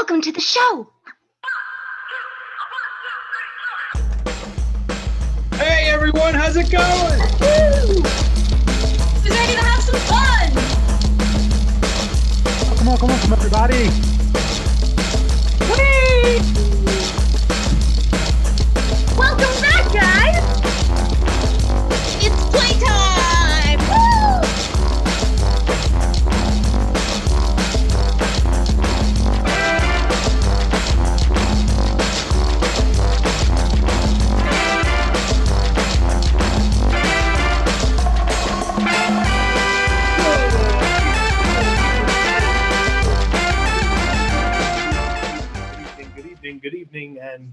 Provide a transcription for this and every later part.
Welcome to the show. Hey everyone, how's it going? Woo! Who's ready to have some fun? Come on, everybody. Whee! Welcome back, guys. It's playtime. Woo!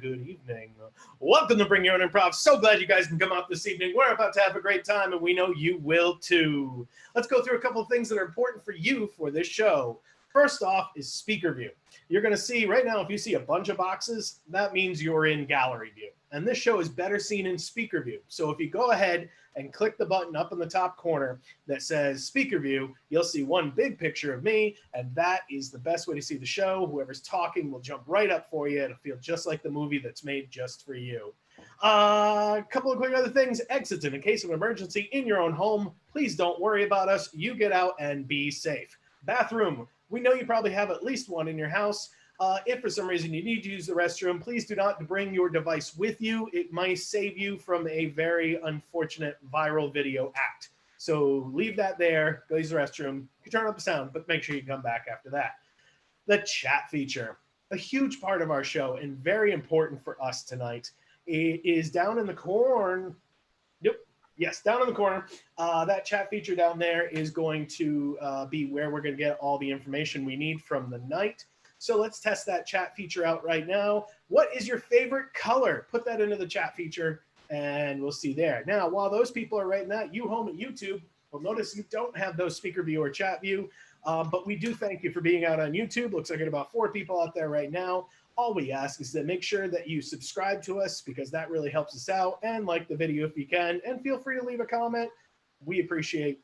Good evening. Welcome to Bring Your Own Improv. So glad you guys can come out this evening. We're about to have a great time, and we know you will too. Let's go through a couple of things that are important for you for this show. First off is speaker view. You're going to see right now, if you see a bunch of boxes, that means you're in gallery view. And this show is better seen in speaker view. So if you go ahead and click the button up in the top corner that says speaker view, you'll see one big picture of me, and that is the best way to see the show. Whoever's talking will jump right up for you. It'll feel just like the movie that's made just for you. A couple of quick other things. Exits in case of emergency in your own home. Please don't worry about us. You get out and be safe. Bathroom. We know you probably have at least one in your house. If for some reason you need to use the restroom, please do not bring your device with you. It might save you from a very unfortunate viral video act. So leave that there, go use the restroom. You can turn up the sound, but make sure you come back after that. The chat feature, a huge part of our show and very important for us tonight. It is down in the corner. Yes, down in the corner. That chat feature down there is going to be where we're going to get all the information we need from the night. So let's test that chat feature out right now. What is your favorite color? Put that into the chat feature and we'll see there. Now, while those people are writing that, you home at YouTube will notice you don't have those speaker view or chat view, but we do thank you for being out on YouTube. Looks like there are about 4 people out there right now. All we ask is that make sure that you subscribe to us because that really helps us out, and like the video if you can, and feel free to leave a comment. We appreciate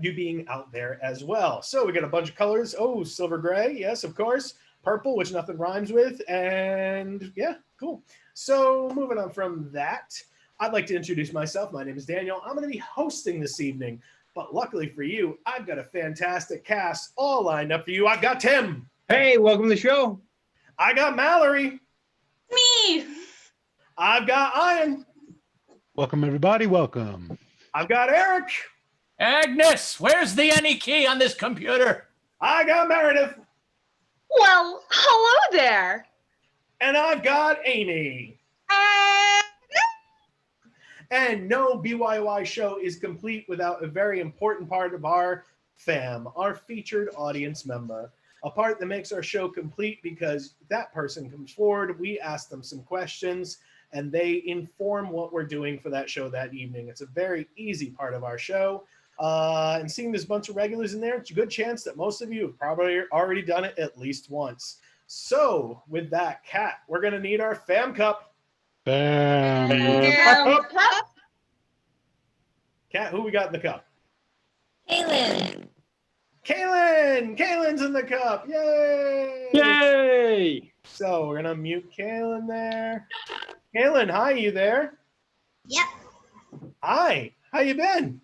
you being out there as well. So we got a bunch of colors. Oh, silver gray. Yes, of course. Purple, which nothing rhymes with. And yeah, cool. So moving on from that, I'd like to introduce myself. My name is Daniel. I'm going to be hosting this evening. But luckily for you, I've got a fantastic cast all lined up for you. I've got Tim. Hey, welcome to the show. I got Mallory. Me. I've got Ian. Welcome, everybody. Welcome. I've got Eric. Agnes, where's the any key on this computer? I got Meredith. Well, hello there. And I've got Amy. And no BYOI show is complete without a very important part of our fam, our featured audience member. A part that makes our show complete because that person comes forward, we ask them some questions, and they inform what we're doing for that show that evening. It's a very easy part of our show. And seeing there's a bunch of regulars in there, it's a good chance that most of you have probably already done it at least once. So with that, Kat, we're going to need our fam cup. Bam. Kat, who we got in the cup? Kaylin. Kaylin's in the cup. Yay! Yay! So we're going to mute Kaylin there. Kaylin, hi, you there? Yep, Hi, how you been?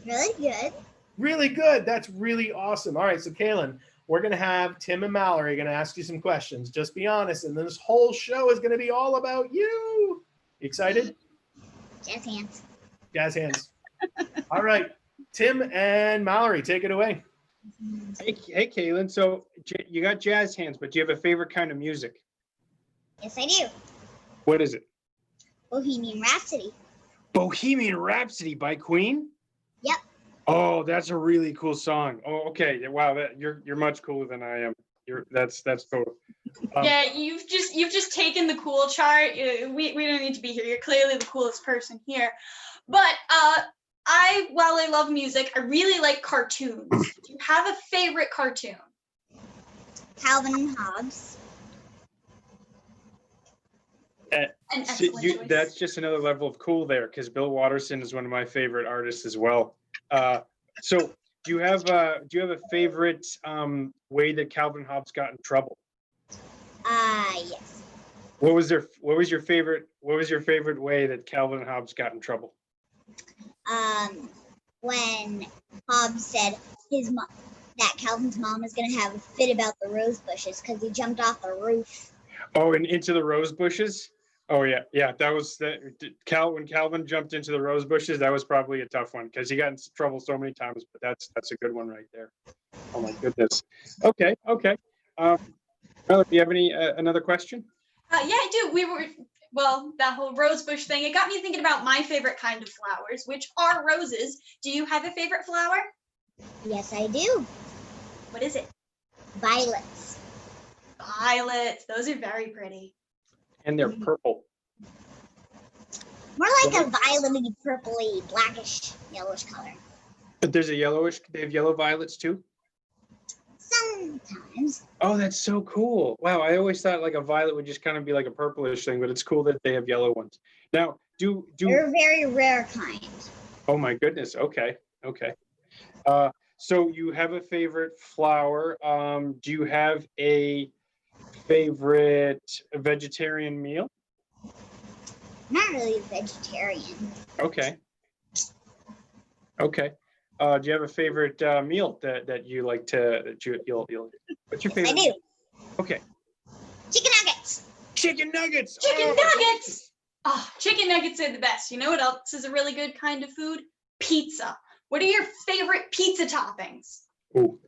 really good. Really good. That's really awesome. All right, so Kaylin, we're going to have Tim and Mallory going to ask you some questions. Just be honest, and this whole show is going to be all about you. Excited? Jazz hands. Jazz hands. All right, Tim and Mallory, take it away. Hey, Kaylin. So you got jazz hands, but do you have a favorite kind of music? Yes, I do. What is it? Bohemian Rhapsody. Bohemian Rhapsody by Queen? Yep. Oh, that's a really coal song. Oh, okay. Wow, you're much cooler than I am. That's total. Yeah, you've just taken the cool chart. We don't need to be here. You're clearly the coolest person here. But while I love music, I really like cartoons. Do you have a favorite cartoon? Calvin and Hobbes. An excellent choice. That's just another level of cool there, because Bill Watterson is one of my favorite artists as well. So do you have a favorite way that Calvin Hobbes got in trouble? Yes. What was your favorite way that Calvin and Hobbes got in trouble? When Hobbs said that Calvin's mom was gonna have a fit about the rose bushes because he jumped off the roof. Oh, and into the rose bushes? Oh yeah, yeah. That was when Calvin jumped into the rose bushes. That was probably a tough one because he got in trouble so many times. But that's a good one right there. Oh my goodness. Okay. Well, do you have another question? Yeah, I do. That whole rose bush thing, it got me thinking about my favorite kind of flowers, which are roses. Do you have a favorite flower? Yes, I do. What is it? Violets. Violets. Those are very pretty. And they're purple. More like a violet-y, purpley, blackish, yellowish color. But there's they have yellow violets too? Sometimes. Oh, that's so cool. Wow, I always thought like a violet would just kind of be like a purplish thing, but it's cool that they have yellow ones. Now, They're a very rare kind. Oh my goodness. Okay. So you have a favorite flower. Do you have a favorite vegetarian meal? Not really a vegetarian. Okay. Do you have a favorite meal that you like you'll what's your favorite? I do. Okay. Chicken nuggets. Chicken nuggets. Chicken Oh, nuggets. Oh, chicken nuggets are the best. You know what else is a really good kind of food? Pizza. What are your favorite pizza toppings? Ooh.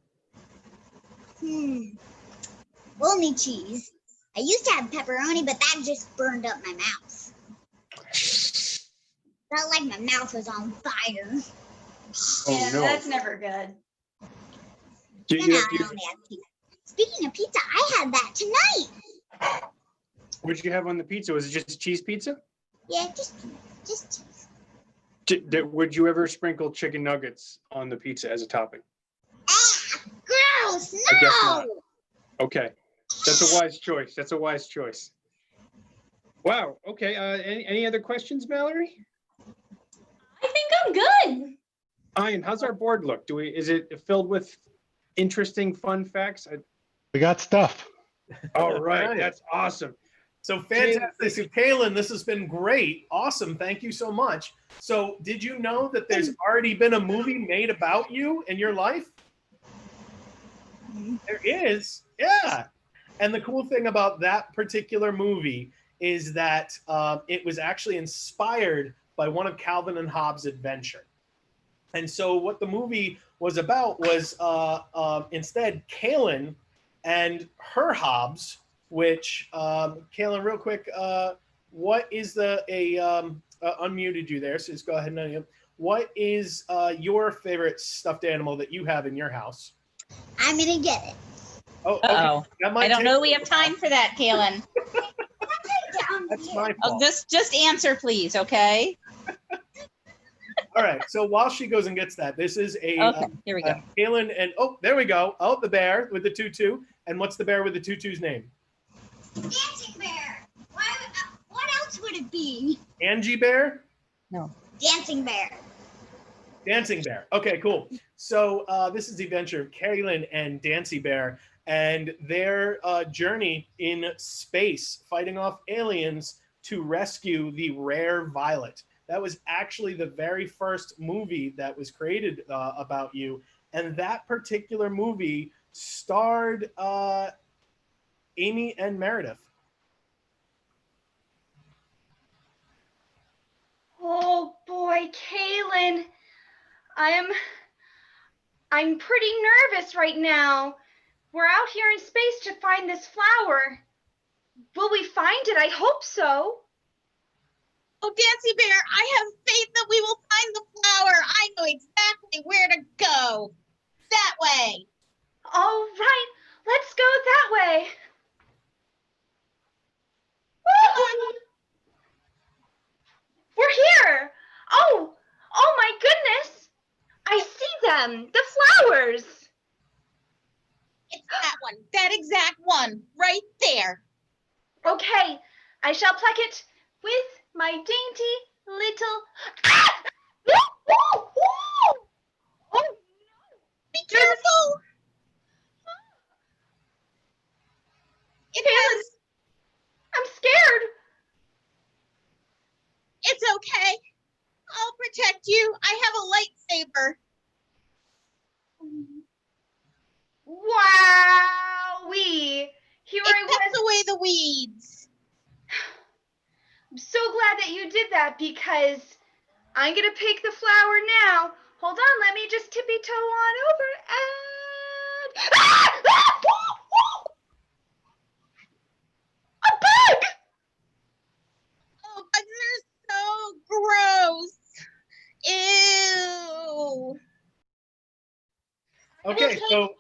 Only cheese. I used to have pepperoni, but that just burned up my mouth. Felt like my mouth was on fire. Oh, Yeah, no. that's never good. Do Then you, I only have pizza. Speaking of pizza, I had that tonight. what did you have on the pizza? Was it just cheese pizza? Yeah, just cheese. Would you ever sprinkle chicken nuggets on the pizza as a topping? Ah, gross! I guess not. No. Okay, that's a wise choice. Wow. Okay. Any other questions, Mallory? I think I'm good. Ian, how's our board look? Is it filled with interesting, fun facts? We got stuff. All right, Nice. that's awesome. So fantastic. So Kaylin, this has been great. Awesome. Thank you so much. So did you know that there's already been a movie made about you and your life? There is. Yeah. And the cool thing about that particular movie is that it was actually inspired by one of Calvin and Hobbes' adventure. And so what the movie was about was instead Kaylin and her Hobbes, which Kaylin, real quick, what is unmuted you there, so just go ahead and unmute. What is your favorite stuffed animal that you have in your house? I'm gonna get it. Oh, okay. Uh-oh. That might I don't take know a we have little while. time for that, Kaylin. That's my Oh, fault. just answer, please, okay? All right. So while she goes and gets that, this is a Okay, here we go. Kaylin and there we go. Oh, the bear with the tutu. And what's the bear with the tutu's name? Dancing bear. What else would it be? Angie Bear? No. Dancing bear. Dancing Bear. Okay, cool. So this is the adventure of Kaylin and Dancy Bear and their journey in space, fighting off aliens to rescue the rare Violet. That was actually the very first movie that was created about you. And that particular movie starred Amy and Meredith. Oh boy, Kaylin. I'm pretty nervous right now. We're out here in space to find this flower. Will we find it? I hope so. Oh, Dancy Bear, I have faith that we will find the flower. I know exactly where to go. That way. All right, let's go that way. We're here. Oh my goodness. I see them, the flowers. It's that one, that exact one, right there. Okay, I shall pluck it with my dainty little. Ah! Oh, no! Be careful. It has you. I have a lightsaber. Wowee! Here It I cuts was. away the weeds. I'm so glad that you did that because I'm gonna pick the flower now. Hold on, let me just tippy toe on over and a bug! Oh, bugs are so gross. Ew. Okay, so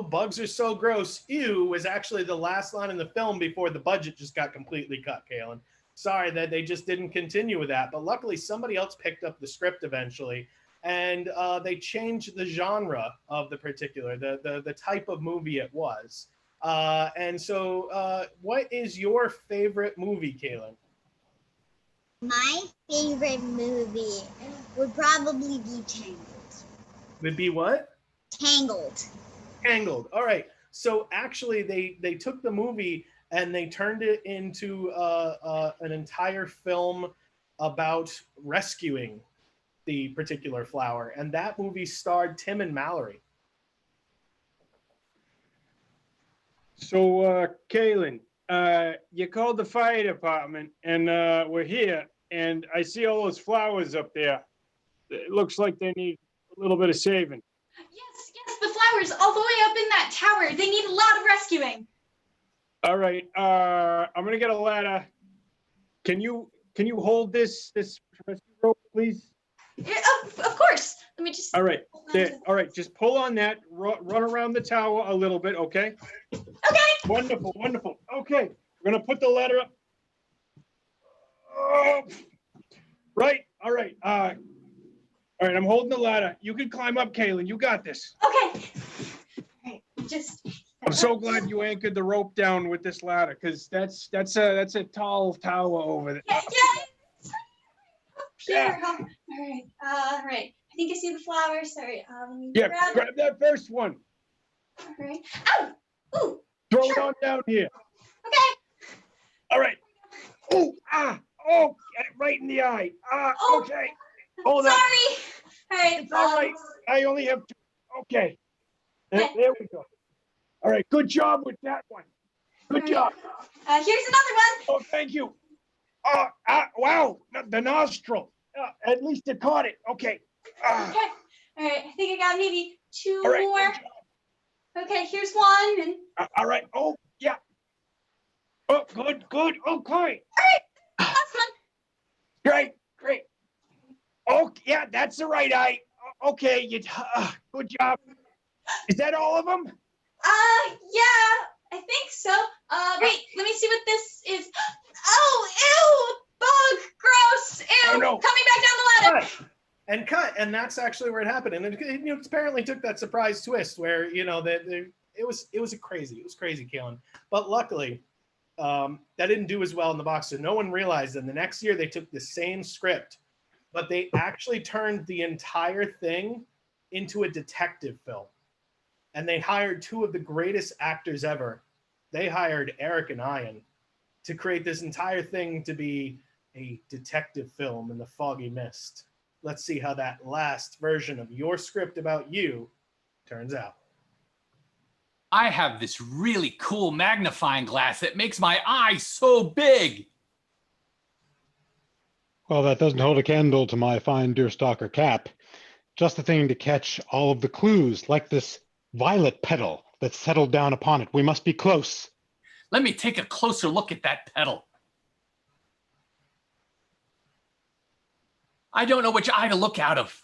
bugs are so gross. Ew was actually the last line in the film before the budget just got completely cut, Kaylin. Sorry that they just didn't continue with that, but luckily somebody else picked up the script eventually, and they changed the genre of the particular, the type of movie it was. And so what is your favorite movie, Kaylin? My favorite movie would probably be Tangled. Would be what? Tangled. Tangled. All right. So actually, they took the movie and they turned it into an entire film about rescuing the particular flower, and that movie starred Tim and Mallory. So, Kaylin, you called the fire department, and we're here, and I see all those flowers up there. It looks like they need a little bit of saving. Yes, the flowers all the way up in that tower. They need a lot of rescuing. All right, I'm gonna get a ladder. Can you hold this rescue rope, please? Yeah, of course. Let me just. All right, hold on there. to- All right, just pull on that. Run around the tower a little bit, okay? Okay. Wonderful, wonderful. Okay, we're gonna put the ladder up. Oh, right. All right. All right. I'm holding the ladder. You can climb up, Kaylin. You got this. Okay. All right. Just. I'm so glad you anchored the rope down with this ladder, because that's a tall tower over there. Yeah. Yeah. All right. All right. I think I see the flowers. Sorry. Let me Yeah, grab. grab that first one. All right. Ow! Ooh. Throw Sure. it on down here. Okay. All right. Oh, oh, right in the eye. Oh. Okay. Hold on. Sorry. All right. It's all right. I only have two. Okay. There we go. All right. Good job with that one. Good job. Here's another one. Oh, thank you. Wow. The nostril. At least it caught it. Okay. Okay. All right. I think I got maybe two All right. more. Good job. Okay. Here's one. And All right. Oh, yeah. Oh, good. Okay. last one. Great. Oh, yeah, that's the right eye. Okay, good job. Is that all of them? Yeah. I think so. Wait. Let me see what this is. Oh, ew! Bug. Gross. Ew. Oh, no. Coming back down the ladder. Cut, and that's actually where it happened. And it apparently took that surprise twist where it was crazy, Kaylin. But luckily, that didn't do as well in the box, so no one realized. And the next year they took the same script, but they actually turned the entire thing into a detective film. And they hired two of the greatest actors ever. They hired Eric and Ian to create this entire thing to be a detective film in the foggy mist. Let's see how that last version of your script about you turns out. I have this really cool magnifying glass that makes my eyes so big. Well, that doesn't hold a candle to my fine deerstalker cap. Just the thing to catch all of the clues, like this violet petal that's settled down upon it. We must be close. Let me take a closer look at that petal. I don't know which eye to look out of.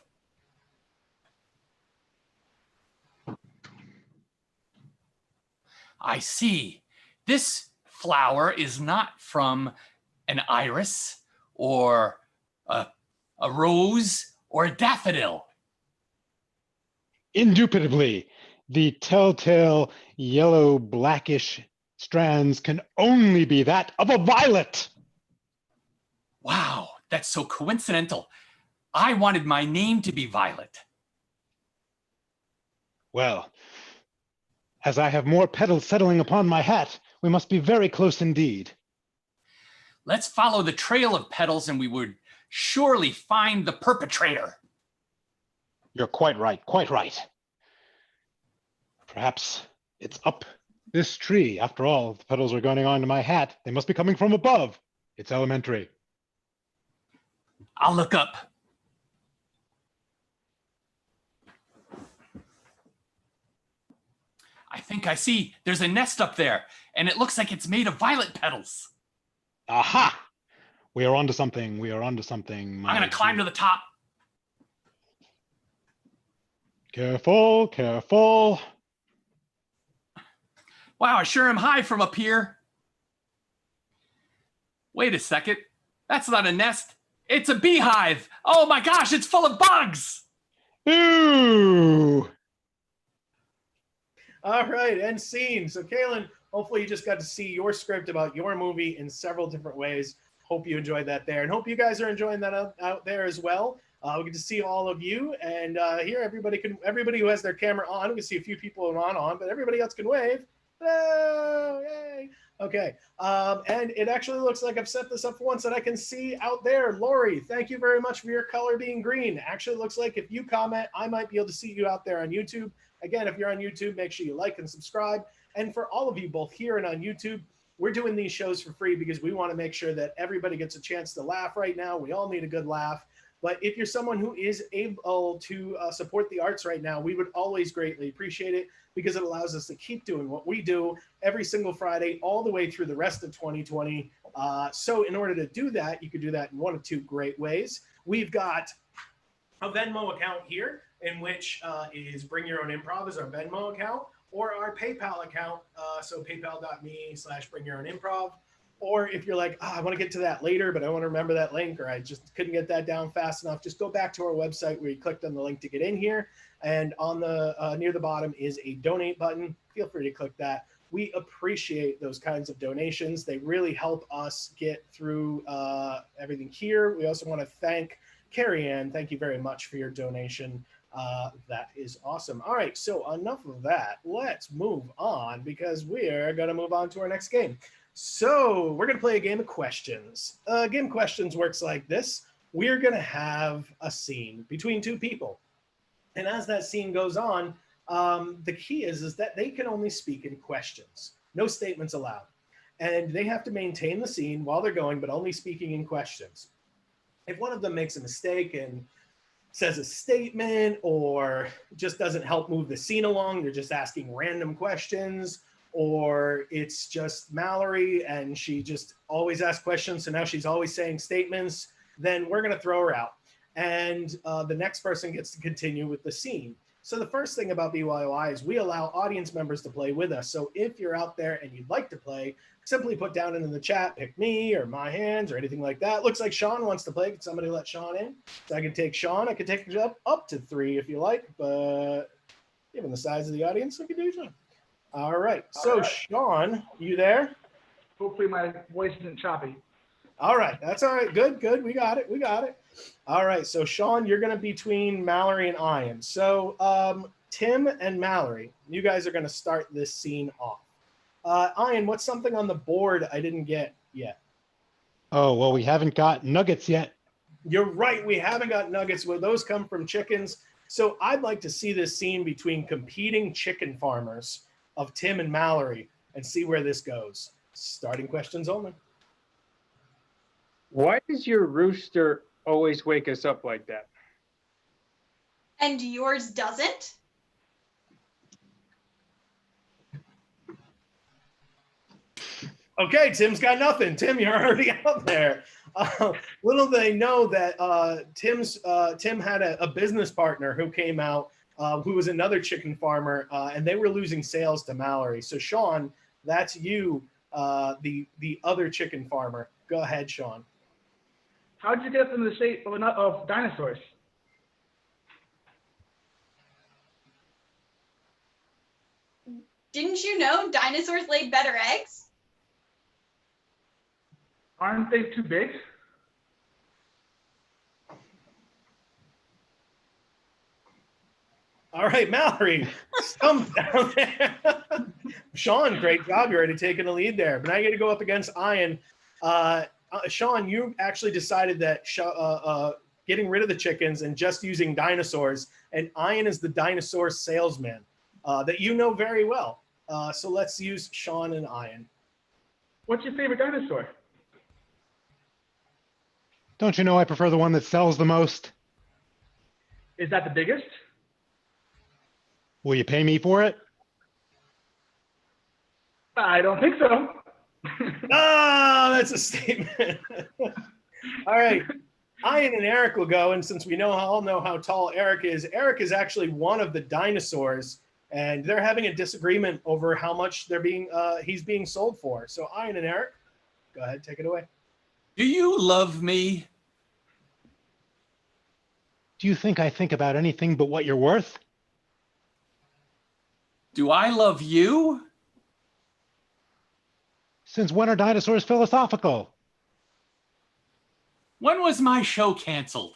I see. This flower is not from an iris or a rose or a daffodil. Indubitably, the telltale yellow blackish strands can only be that of a violet. Wow, that's so coincidental. I wanted my name to be Violet. Well, as I have more petals settling upon my hat, we must be very close indeed. Let's follow the trail of petals and we would surely find the perpetrator. You're quite right, quite right. Perhaps it's up this tree. After all, the petals are going onto my hat. They must be coming from above. It's elementary. I'll look up. I think I see there's a nest up there, and it looks like it's made of violet petals. Aha! We are onto something. We are onto something. I'm going to climb to the top. Careful, careful. Wow, I sure am high from up here. Wait a second. That's not a nest. It's a beehive. Oh my gosh, it's full of bugs. Ooh! All right, end scene. So, Kaylin, hopefully you just got to see your script about your movie in several different ways. Hope you enjoyed that there, and hope you guys are enjoying that out there as well. We get to see all of you, and here everybody who has their camera on, we can see a few people not on, but everybody else can wave. Oh, yay! Okay, and it actually looks like I've set this up for once that I can see out there. Lori, thank you very much for your color being green. Actually, looks like if you comment, I might be able to see you out there on YouTube. Again, if you're on YouTube, make sure you like and subscribe. And for all of you, both here and on YouTube, we're doing these shows for free because we want to make sure that everybody gets a chance to laugh right now. We all need a good laugh. But if you're someone who is able to support the arts right now, we would always greatly appreciate it because it allows us to keep doing what we do every single Friday all the way through the rest of 2020. So in order to do that, you could do that in one of two great ways. We've got a Venmo account here, in which is Bring Your Own Improv is our Venmo account, or our PayPal account, so paypal.me/bringyourownimprov. Or if you're like, I want to get to that later, but I want to remember that link, or I just couldn't get that down fast enough, just go back to our website where you clicked on the link to get in here. And on the near the bottom is a donate button. Feel free to click that. We appreciate those kinds of donations. They really help us get through everything here. We also want to thank Carrie Ann. Thank you very much for your donation. That is awesome. All right, so enough of that. Let's move on because we're going to move on to our next game. So we're going to play a game of questions. Game of questions works like this. We're going to have a scene between two people. And as that scene goes on, the key is that they can only speak in questions. No statements allowed. And they have to maintain the scene while they're going, but only speaking in questions. If one of them makes a mistake and says a statement or just doesn't help move the scene along, they're just asking random questions, or it's just Mallory and she just always asks questions, so now she's always saying statements, then we're going to throw her out. And the next person gets to continue with the scene. So the first thing about BYOI is we allow audience members to play with us. So if you're out there and you'd like to play, simply put down in the chat, pick me or my hands or anything like that. Looks like Sean wants to play. Can somebody let Sean in? So I can take Sean. I can take up to 3 if you like, but given the size of the audience, I can do Sean. All right. So Sean, you there? Hopefully my voice isn't choppy. All right. That's all right. Good, good. We got it. We got it. All right. So Sean, you're going to be between Mallory and Ian. So Tim and Mallory, you guys are going to start this scene off. Ian, what's something on the board I didn't get yet? Oh, well, we haven't got nuggets yet. You're right. We haven't got nuggets. Well, those come from chickens. So I'd like to see this scene between competing chicken farmers of Tim and Mallory and see where this goes. Starting questions only. Why does your rooster always wake us up like that? And yours doesn't? Okay, Tim's got nothing. Tim, you're already out there. Little they know that Tim had a business partner who came out who was another chicken farmer, and they were losing sales to Mallory. So Sean, that's you, the other chicken farmer. Go ahead, Sean. How did you get them in the shape of dinosaurs? Didn't you know dinosaurs laid better eggs? Aren't they too big? All right, Mallory, stump down there. Sean, great job. You're already taking the lead there. But now you got to go up against Ian. Sean, you actually decided that getting rid of the chickens and just using dinosaurs. And Ian is the dinosaur salesman that you know very well. So let's use Sean and Ian. What's your favorite dinosaur? Don't you know I prefer the one that sells the most? Is that the biggest? Will you pay me for it? I don't think so. Oh, that's a statement. All right. Ian and Eric will go, and since we all know how tall Eric is actually one of the dinosaurs, and they're having a disagreement over how much he's being sold for. So Ian and Eric, go ahead, take it away. Do you love me? Do you think I think about anything but what you're worth? Do I love you? Since when are dinosaurs philosophical? When was my show canceled?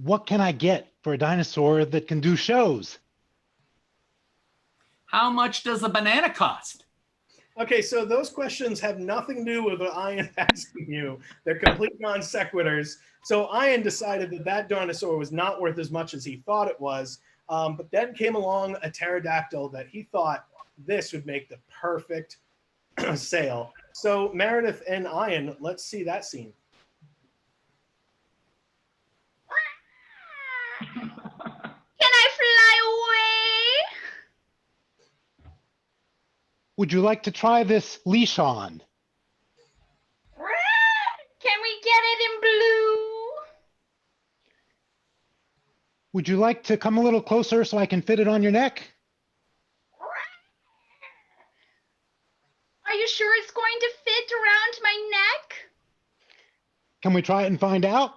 What can I get for a dinosaur that can do shows? How much does a banana cost? Okay, so those questions have nothing to do with what Ian asking you. They're complete non sequiturs. So Ian decided that dinosaur was not worth as much as he thought it was. But then came along a pterodactyl that he thought this would make the perfect sale. So Meredith and Ian, let's see that scene. Can I fly away? Would you like to try this leash on? Can we get it in blue? Would you like to come a little closer so I can fit it on your neck? Are you sure it's going to fit around my neck? Can we try it and find out?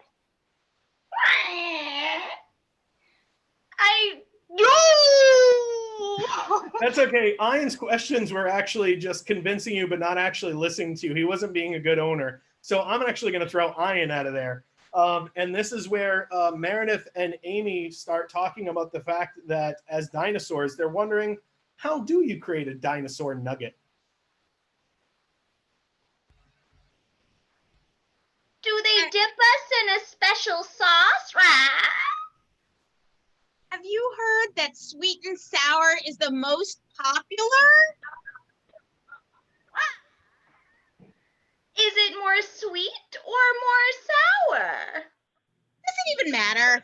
That's okay. Ian's questions were actually just convincing you, but not actually listening to you. He wasn't being a good owner. So I'm actually going to throw Ian out of there. And this is where Meredith and Amy start talking about the fact that as dinosaurs, they're wondering, how do you create a dinosaur nugget? Do they dip us in a special sauce? Have you heard that sweet and sour is the most popular? Is it more sweet or more sour? Doesn't even matter.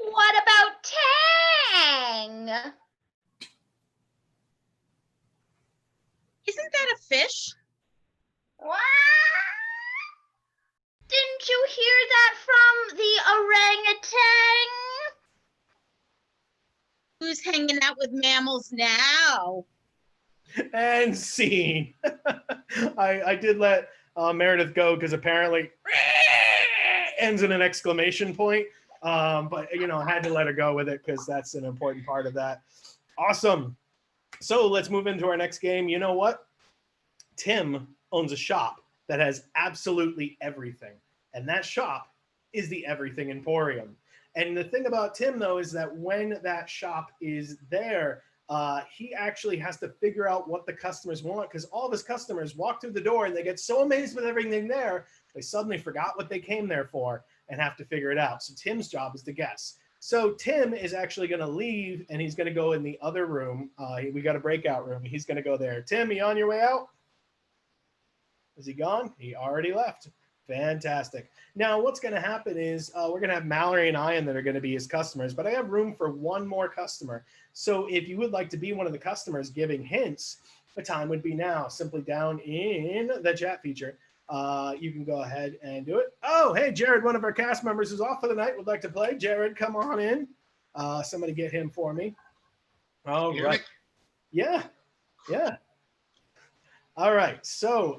What about tang? Isn't that a fish? Didn't you hear that from the orangutan? Who's hanging out with mammals now? And scene. I did let Meredith go because apparently ends in an exclamation point. But, I had to let her go with it because that's an important part of that. Awesome. So let's move into our next game. You know what? Tim owns a shop that has absolutely everything. And that shop is the Everything Emporium. And the thing about Tim, though, is that when that shop is there, he actually has to figure out what the customers want, because all of his customers walk through the door and they get so amazed with everything there, they suddenly forgot what they came there for and have to figure it out. So Tim's job is to guess. So Tim is actually going to leave and he's going to go in the other room. We got a breakout room. He's going to go there. Tim, you on your way out? Is he gone? He already left. Fantastic. Now, what's going to happen is we're going to have Mallory and Ian that are going to be his customers, but I have room for one more customer. So if you would like to be one of the customers giving hints, the time would be now. Simply down in the chat feature, you can go ahead and do it. Oh, hey, Jared, one of our cast members is off for the night. Would like to play. Jared, come on in. Somebody get him for me. Oh, right. Yeah. All right, so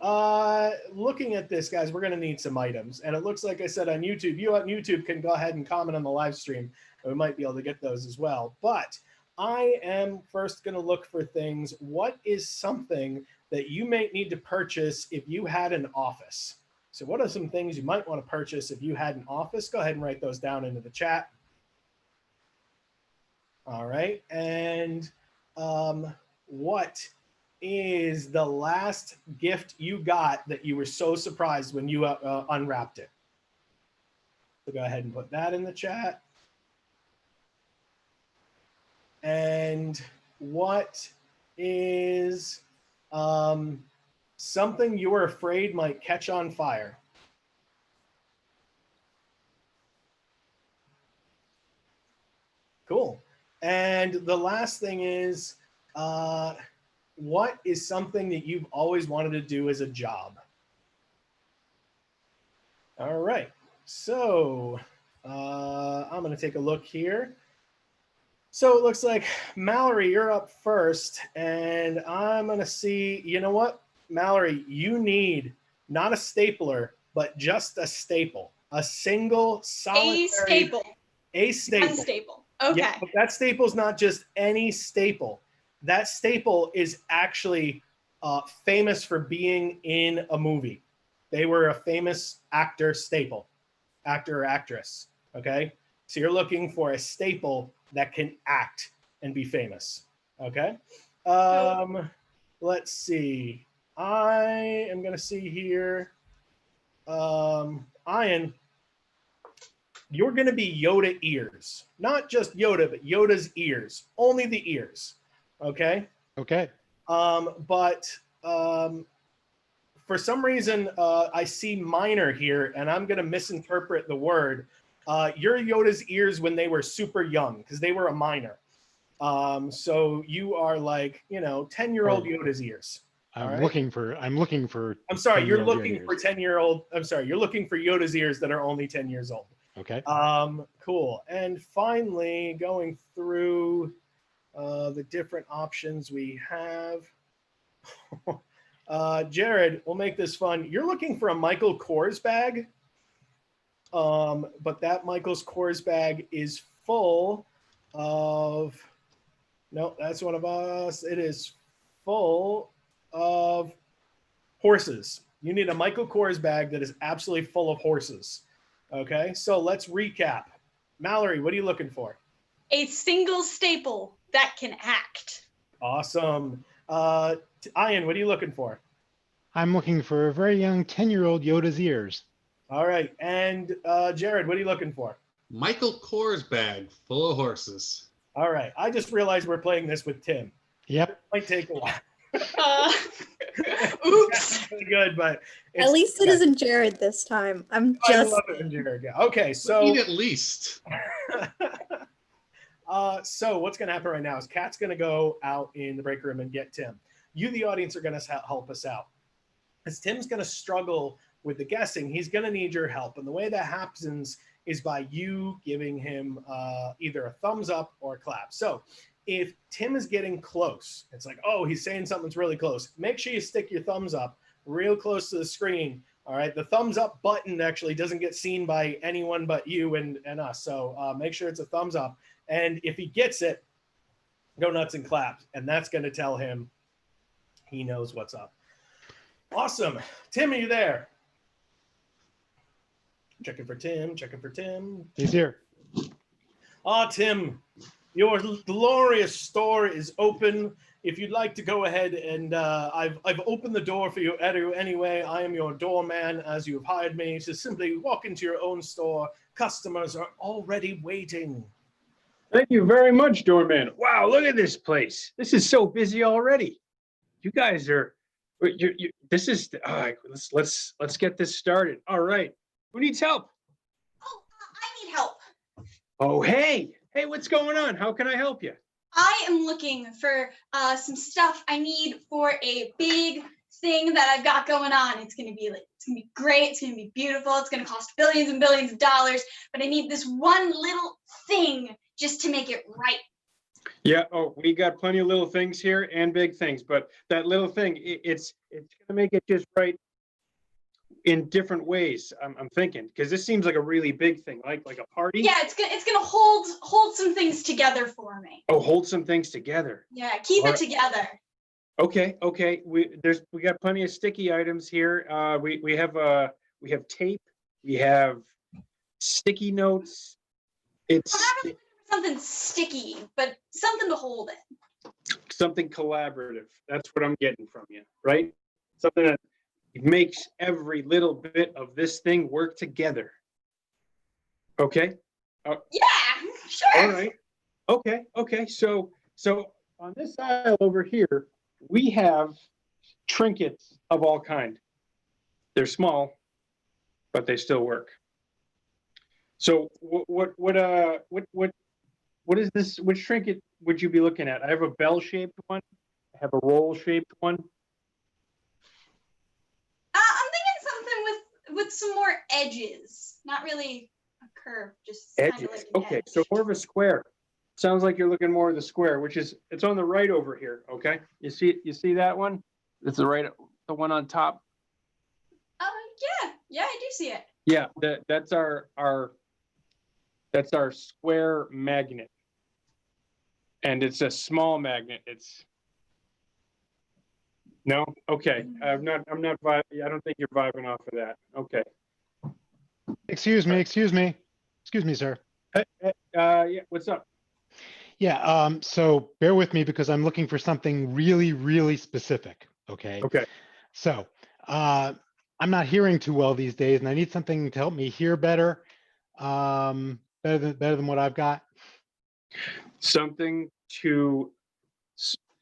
looking at this, guys, we're going to need some items. And it looks like I said on YouTube, you on YouTube can go ahead and comment on the live stream. We might be able to get those as well. But I am first going to look for things. What is something that you may need to purchase if you had an office? So what are some things you might want to purchase if you had an office? Go ahead and write those down into the chat. All right, and what is the last gift you got that you were so surprised when you unwrapped it? So go ahead and put that in the chat. And what is something you were afraid might catch on fire? Cool. And the last thing is, what is something that you've always wanted to do as a job? All right. So I'm going to take a look here. So it looks like, Mallory, you're up first. And I'm going to see, you know what, Mallory, you need not a stapler, but just a staple. A single solitary. A staple. A staple. One staple. Okay. Yeah, but that staple is not just any staple. That staple is actually famous for being in a movie. They were a famous actor staple, actor or actress. Okay, so you're looking for a staple that can act and be famous. Okay, let's see. I am gonna see here. Ian, you're going to be Yoda ears. Not just Yoda, but Yoda's ears. Only the ears. Okay? Okay. But for some reason, I see minor here, and I'm going to misinterpret the word. You're Yoda's ears when they were super young, because they were a minor. So you are like, 10-year-old Yoda's ears. I'm looking for I'm sorry, you're looking Yoda for ears. 10-year-old. I'm sorry, you're looking for Yoda's ears that are only 10 years old. Okay. Cool. And finally, going through the different options we have. Jared, we'll make this fun. You're looking for a Michael Kors bag, but that Michael's Kors bag is full of, no, that's one of us. It is full of horses. You need a Michael Kors bag that is absolutely full of horses. Okay, so let's recap. Mallory, what are you looking for? A single staple that can act. Awesome. Ian, what are you looking for? I'm looking for a very young 10-year-old Yoda's ears. All right, and Jared, what are you looking for? Michael Kors bag full of horses. All right, I just realized we're playing this with Tim. Yep. It might take a while. Oops. Really good, but At least it isn't Jared this time. I'm I just. love it when Jared. Yeah. Okay, so Eat at least. So what's going to happen right now is Kat's going to go out in the break room and get Tim. You, the audience, are going to help us out. As Tim's going to struggle with the guessing, he's going to need your help. And the way that happens is by you giving him either a thumbs up or a clap. So if Tim is getting close, it's like, oh, he's saying something's really close. Make sure you stick your thumbs up real close to the screen. All right. The thumbs up button actually doesn't get seen by anyone but you and us. So make sure it's a thumbs up. And if he gets it, go nuts and clap. And that's going to tell him he knows what's up. Awesome. Tim, are you there? Checking for Tim, checking for Tim. He's here. Tim, your glorious store is open. If you'd like to go ahead and I've opened the door for you anyway. I am your doorman as you have hired me. So simply walk into your own store. Customers are already waiting. Thank you very much, doorman. Wow, look at this place. This is so busy already. You guys are, this is, all right, let's get this started. All right, who needs help? Oh, I need help. Oh, hey, what's going on? How can I help you? I am looking for some stuff I need for a big thing that I've got going on. It's gonna be great. It's gonna be beautiful. It's gonna cost billions and billions of dollars. But I need this one little thing just to make it right. Yeah. Oh, we got plenty of little things here and big things, but that little thing, it's gonna make it just right in different ways. I'm thinking, because this seems like a really big thing, like a party. Yeah, it's gonna hold some things together for me. Oh, hold some things together. Yeah, keep All it right. together. Okay. We got plenty of sticky items here. We have tape. We have sticky notes. It's Something sticky, but something to hold it. Something collaborative. That's what I'm getting from you, right? Something that makes every little bit of this thing work together. Okay? Yeah, sure. All right. Okay. So on this aisle over here, we have trinkets of all kind. They're small, but they still work. So what is this? Which trinket would you be looking at? I have a bell-shaped one. I have a roll-shaped one. I'm thinking something with some more edges, not really a curve, just kind Edges. of like an Okay, edge. so more of a square. Sounds like you're looking more of the square, which is it's on the right over here. Okay, you see that one? It's the one on top. Yeah, I do see it. Yeah, that's our square magnet, and it's a small magnet. It's no, okay. I'm not. I don't think you're vibing off of that. Okay. Excuse me, sir. Yeah. What's up? Yeah, so bear with me because I'm looking for something really, really specific. Okay. Okay. So I'm not hearing too well these days, and I need something to help me hear better. Better than what I've got. Something to.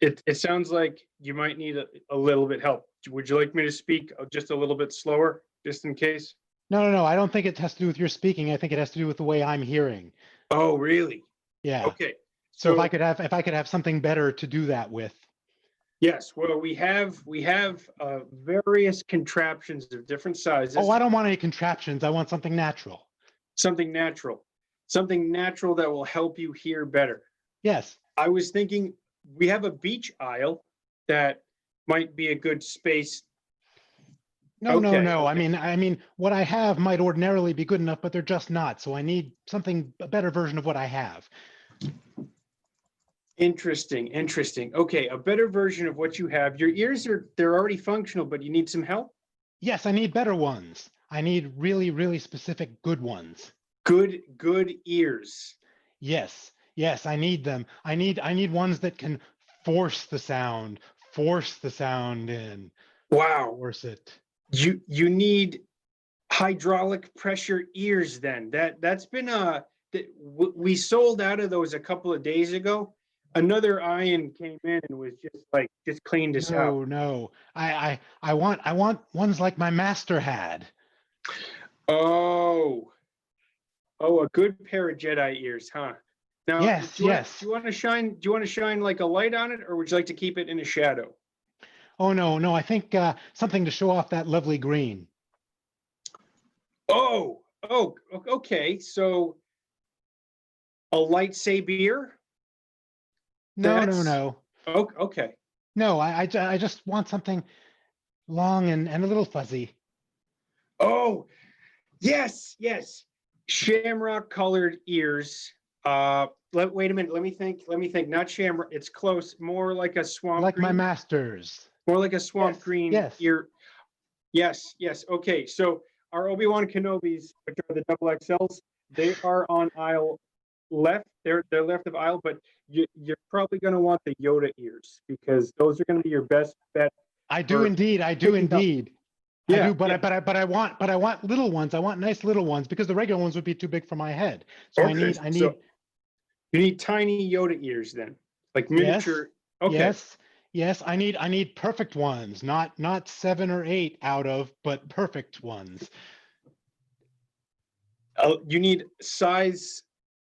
It sounds like you might need a little bit help. Would you like me to speak just a little bit slower, just in case? No. I don't think it has to do with your speaking. I think it has to do with the way I'm hearing. Oh, really? Yeah. Okay. So if I could have something better to do that with. Yes. Well, we have various contraptions of different sizes. Oh, I don't want any contraptions. I want something natural. Something natural that will help you hear better. Yes. I was thinking we have a beach aisle that might be a good space. No. Okay. I mean, what I have might ordinarily be good enough, but they're just not. So I need a better version of what I have. Interesting. Okay, a better version of what you have. Your ears they're already functional, but you need some help? Yes, I need better ones. I need really, really specific good ones. Good ears. Yes, I need them. I need ones that can force the sound in. Wow. Force it. You need hydraulic pressure ears then. That's been we sold out of those a couple of days ago. Another Ian came in and was just cleaned us out. No. I want ones like my master had. Oh, a good pair of Jedi ears, huh? Now, Yes. Do you want to shine like a light on it, or would you like to keep it in a shadow? Oh no, I think something to show off that lovely green. Oh, okay. So a lightsaber? No. Oh, okay. No, I just want something long and a little fuzzy. Oh, yes. Shamrock colored ears. Wait a minute. Let me think. Not shamrock. It's close. More like a swamp Like green. my master's. More like a swamp green ear. Yes. Okay. So our Obi-Wan Kenobis, which are the double XLs, they are on aisle left. They're left of aisle, but you're probably going to want the Yoda ears because those are going to be your best bet. I do indeed. Yeah, I do, but I want little ones. I want nice little ones because the regular ones would be too big for my head. So okay. So you need tiny Yoda ears then, like miniature. Yes, okay. Yes. I need perfect ones, not 7 or 8 out of, but perfect ones. You need size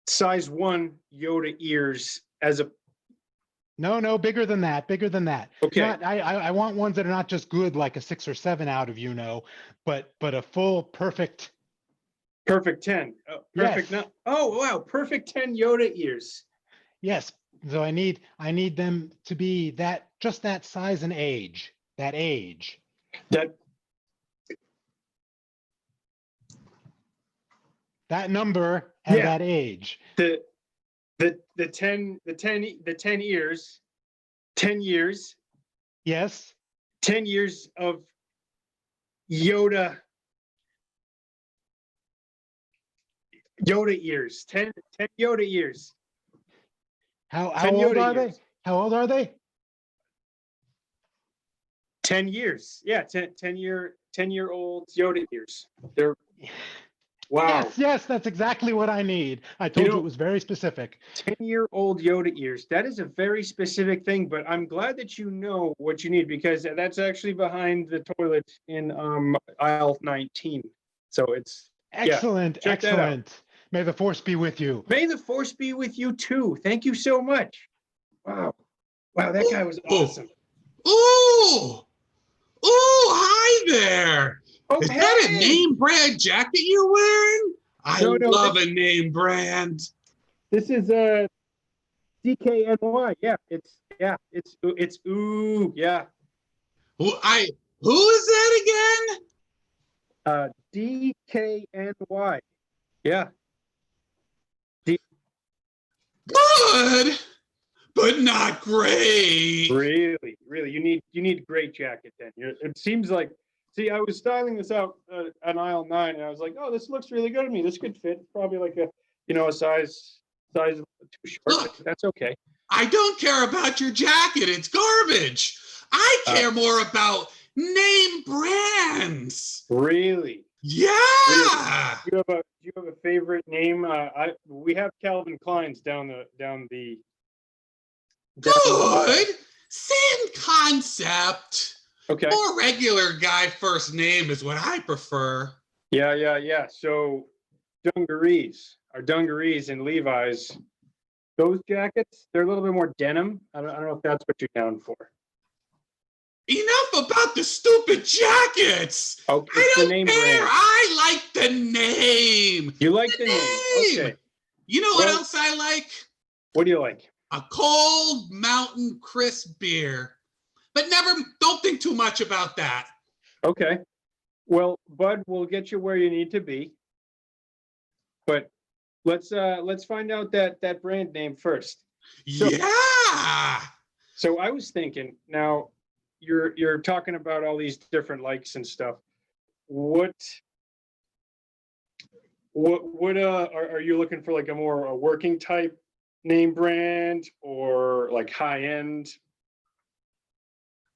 1 Yoda ears as a. No, bigger than that. Okay. I want ones that are not just good, like a 6 or 7 out of, but a full perfect. Perfect 10. Perfect. Yes. Oh wow, perfect 10 Yoda ears. Yes. So I need them to be just that size and age. That age. That number and that age. The 10 ears. 10 years. Yes. 10 years of Yoda ears. 10 Yoda ears. How old are they? How old are they? 10 years. Yeah, 10-year-old Yoda ears. They're wow. Yes, that's exactly what I need. I told you it was very specific. 10-year-old Yoda ears. That is a very specific thing, but I'm glad that you know what you need because that's actually behind the toilet in aisle 19. So it's Excellent, check that out. excellent. May the force be with you. May the force be with you too. Thank you so much. Wow, that guy was awesome. Ooh, hi there. Oh, Is that a hey! name brand jacket you're wearing? I No, love a name brand. This is DKNY. Yeah, it's ooh, yeah. Who is that again? DKNY. Yeah. Good, but not great. Really, you need a great jacket then. It seems like. See, I was styling this out on aisle 9, and I was like, "Oh, this looks really good on me. This could fit. It's probably like a size too short. Look, but that's okay." I don't care about your jacket. It's garbage. I care more about name brands. Really? Yeah. Really? Do you have a favorite name? We have Calvin Klein's down the. Good. Same concept. Okay. More regular guy first name is what I prefer. Yeah. So our dungarees and Levi's, those jackets, they're a little bit more denim. I don't know if that's what you're down for. Enough about the stupid jackets. Okay, I don't the name care. brand. I like the name. You like the name? Okay. You know what else I like? What do you like? A cold mountain crisp beer. But don't think too much about that. Okay. Well, Bud, we'll get you where you need to be. But let's find out that brand name first. Yeah. So I was thinking, now you're talking about all these different likes and stuff. What are you looking for, like a working type name brand or like high end?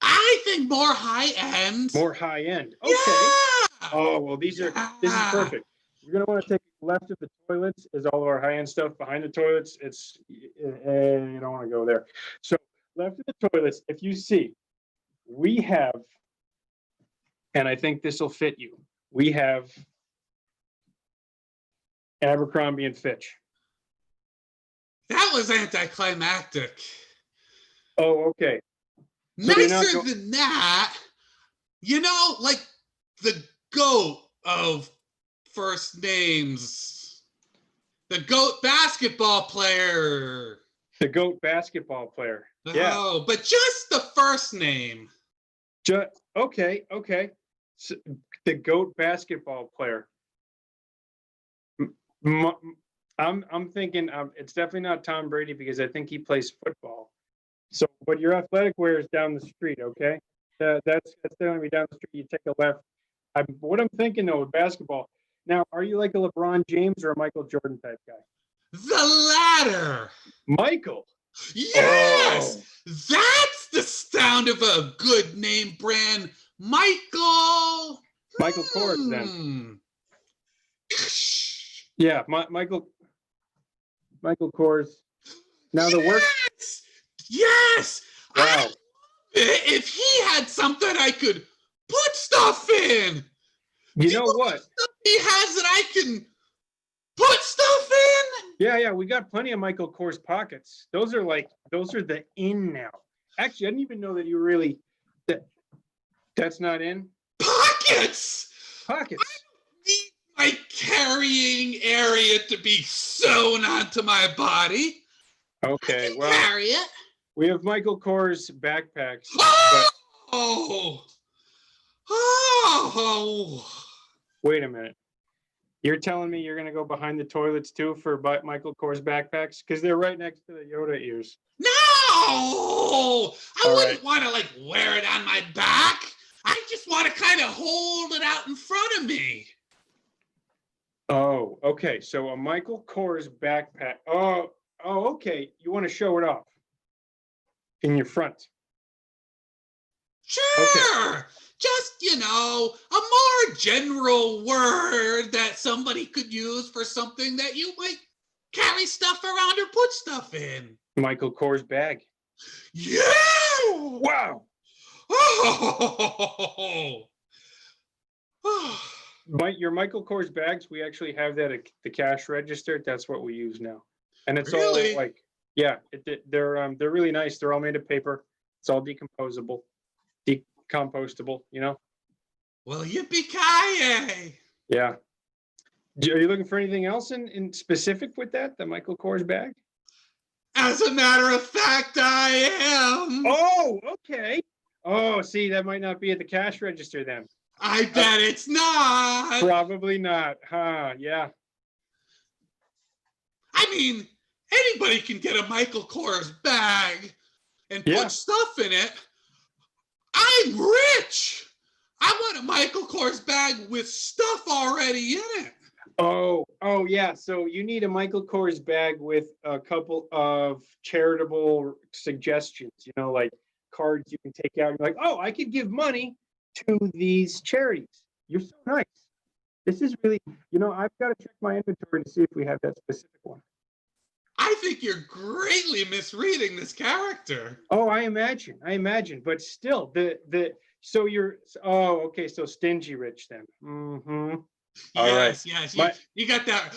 I think more high end. More high end. Okay. Yeah. Oh, well, this is perfect. You're going to want to take left of the toilets is all of our high end stuff. Behind the toilets, you don't want to go there. So left of the toilets, if you see, we have, and I think this will fit you. We have Abercrombie and Fitch. That was anticlimactic. Oh, okay. So nicer than that, like the GOAT of first names, the GOAT basketball player. The GOAT basketball player. Yeah. Oh, but just the first name. Okay. So, the GOAT basketball player. I'm thinking it's definitely not Tom Brady because I think he plays football. So, but your athletic wear is down the street, okay? That's going to be down the street. You take a left. What I'm thinking though with basketball. Now, are you like a LeBron James or a Michael Jordan type guy? The latter. Michael. Yes, that's the sound of a good name brand, Michael. Michael Kors, then. Yeah, Michael Kors. Now the work. Yes. Wow. If he had something I could put stuff in. You know what? Stuff he has that I can put stuff in. Yeah, we got plenty of Michael Kors pockets. Those are the in now. Actually, I didn't even know that you really that's not in. Pockets. I need my carrying area to be sewn onto my body. Okay, well, carry it. We have Michael Kors backpacks. Oh. Wait a minute. You're telling me you're going to go behind the toilets too for Michael Kors backpacks? Because they're right next to the Yoda ears. No! I wouldn't want to wear it on my back. I just want to kind of hold it out in front of me. Oh, okay. So a Michael Kors backpack. Oh, okay. You want to show it off in your front. Sure. Just, a more general word that somebody could use for something that you might carry stuff around or put stuff in. Michael Kors bag. Yeah! Wow. Oh! Your Michael Kors bags, we actually have that at the cash register. That's what we use now. And it's Really? all like, yeah, they're really nice. They're all made of paper. It's all decomposable, decompostable, Well, yippee-ki-yay! Yeah. Are you looking for anything else in specific with that, the Michael Kors bag? As a matter of fact, I am. Oh, okay. Oh, see, that might not be at the cash register then. I bet it's not. Probably not, huh? Yeah. I mean, anybody can get a Michael Kors bag and put stuff in it. I'm rich. I want a Michael Kors bag with stuff already in it. Oh, yeah. So you need a Michael Kors bag with a couple of charitable suggestions, like cards you can take out. You're like, oh, I could give money to these charities. You're so nice. This is really, I've got to check my inventory to see if we have that specific one. I think you're greatly misreading this character. Oh, I imagine. But still, so okay, so stingy rich then. Mm-hmm. Yes, you got that.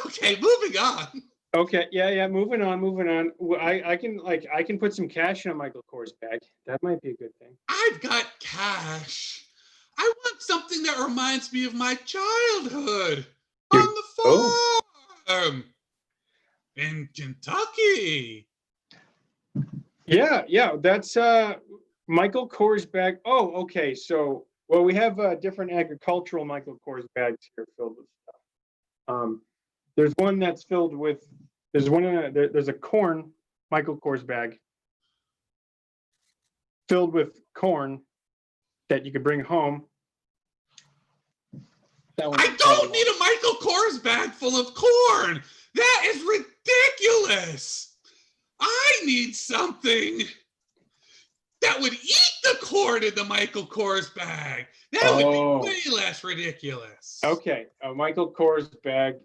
Okay, moving on. Okay, yeah, moving on. I can put some cash in a Michael Kors bag. That might be a good thing. I've got cash. I want something that reminds me of my childhood on the farm in Kentucky. Yeah, that's Michael Kors bag. Oh, okay, so we have different agricultural Michael Kors bags here filled with stuff. There's one that's filled with. There's a corn Michael Kors bag filled with corn that you could bring home. I don't need a Michael Kors bag full of corn. That is ridiculous. I need something that would eat the corn in the Michael Kors bag. That would be way less ridiculous. Okay, a Michael Kors bag.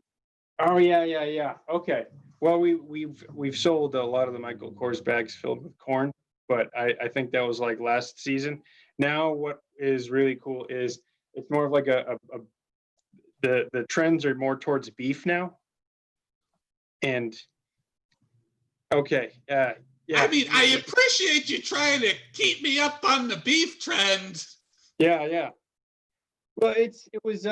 Oh yeah. Okay. Well, we've sold a lot of the Michael Kors bags filled with corn, but I think that was like last season. Now, what is really cool is it's more of like the trends are more towards beef now. And okay, yeah. I mean, I appreciate you trying to keep me up on the beef trend. Yeah. Well, it was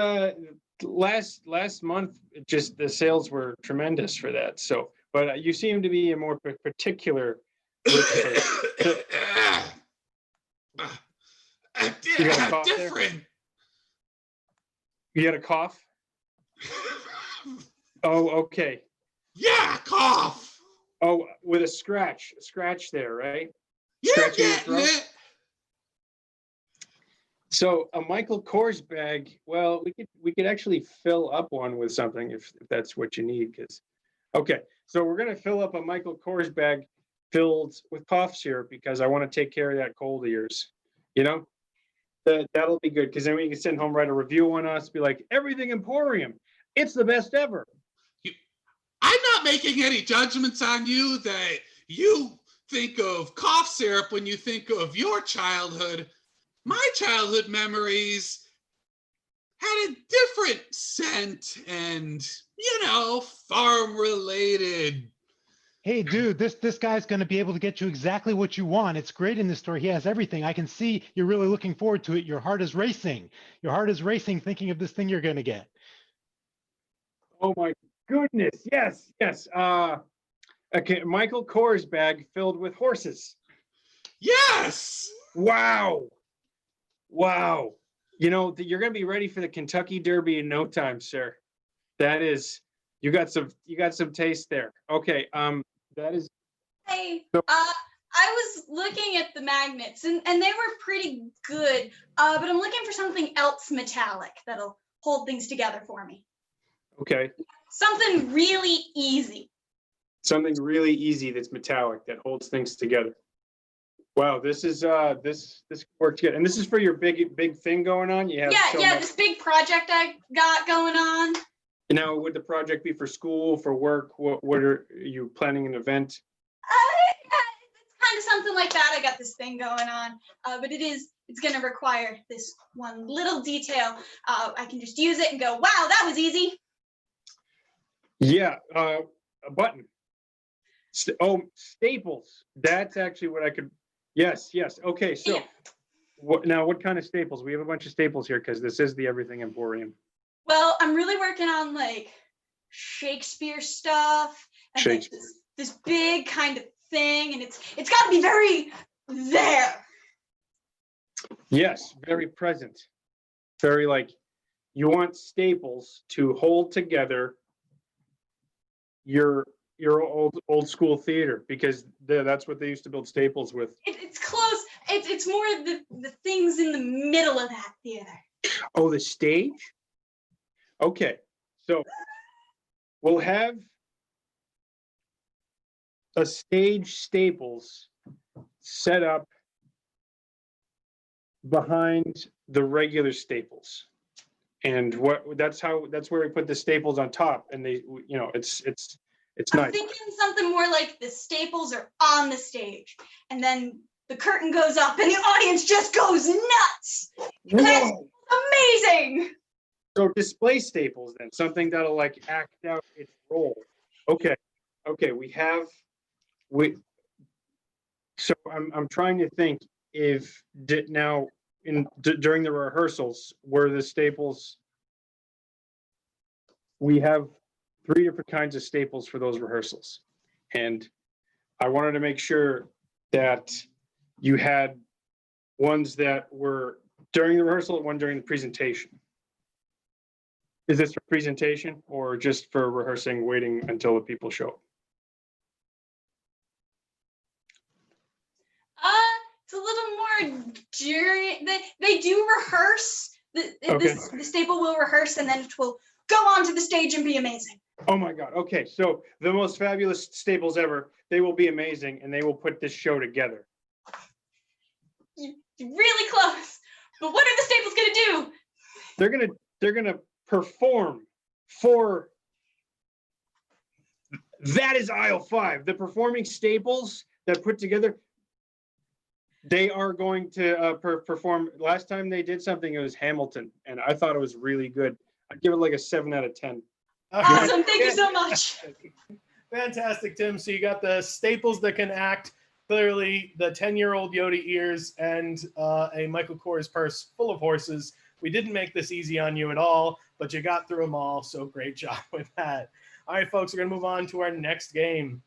last month. Just the sales were tremendous for that. So, but you seem to be a more particular. You got a cough different. There? You got a cough? Oh, okay. Yeah, cough. Oh, with a scratch there, right? You're getting it. So a Michael Kors bag. Well, we could actually fill up one with something if that's what you need. Okay, so we're gonna fill up a Michael Kors bag filled with cough syrup because I want to take care of that cold of yours. That'll be good because then we can send home, write a review on us, be like, Everything Emporium, it's the best ever. I'm not making any judgments on you that you think of cough syrup when you think of your childhood. My childhood memories had a different scent and, farm related. Hey, dude, this guy's going to be able to get you exactly what you want. It's great in this story. He has everything. I can see you're really looking forward to it. Your heart is racing. Your heart is racing thinking of this thing you're going to get. Oh, my goodness. Yes. Okay, Michael Kors bag filled with horses. Yes. Wow. You're going to be ready for the Kentucky Derby in no time, sir. That is, you got some taste there. Okay, that is. Hey, I was looking at the magnets and they were pretty good, but I'm looking for something else metallic that'll hold things together for me. Okay. Something really easy. Something really easy that's metallic that holds things together. Wow, this is this works good. And this is for your big thing going on. You have so much. This big project I got going on. Now, would the project be for school, for work? What are you planning an event? It's kind of something like that. I got this thing going on, but it's going to require this one little detail. I can just use it and go, wow, that was easy. Yeah, a button. Staples. That's actually what I could. Yes. Okay, so what kind of staples? We have a bunch of staples here because this is the Everything Emporium. Well, I'm really working on like Shakespeare stuff and like this big kind of thing, and it's got to be very there. Yes, very present. Very like you want staples to hold together your old school theater, because that's what they used to build staples with. It's close. It's more the things in the middle of that theater. Oh, the stage? Okay, so we'll have a stage staples set up behind the regular staples, and that's where we put the staples on top, and they, it's I'm nice. thinking something more like the staples are on the stage, and then the curtain goes up, and the audience just goes nuts. That's amazing. So display staples, then something that'll like act out its role. Okay. So I'm trying to think if now during the rehearsals were the staples. We have 3 different kinds of staples for those rehearsals, and I wanted to make sure that you had ones that were during the rehearsal and one during the presentation. Is this for presentation or just for rehearsing, waiting until the people show up? It's a little more during. They do rehearse. The staple will rehearse, and then it will go onto the stage and be amazing. Oh my God. Okay, so the most fabulous staples ever. They will be amazing, and they will put this show together. You're really close. But what are the staples gonna do? They're gonna perform for. That is aisle 5. The performing staples that put together. They are going to perform. Last time they did something, it was Hamilton, and I thought it was really good. I'd give it like a 7 out of 10. Awesome, thank you so much. Fantastic, Tim. So you got the staples that can act, clearly the 10-year-old Yoda ears, and a Michael Kors purse full of horses. We didn't make this easy on you at all, but you got through them all, so great job with that. All right, folks, we're going to move on to our next game.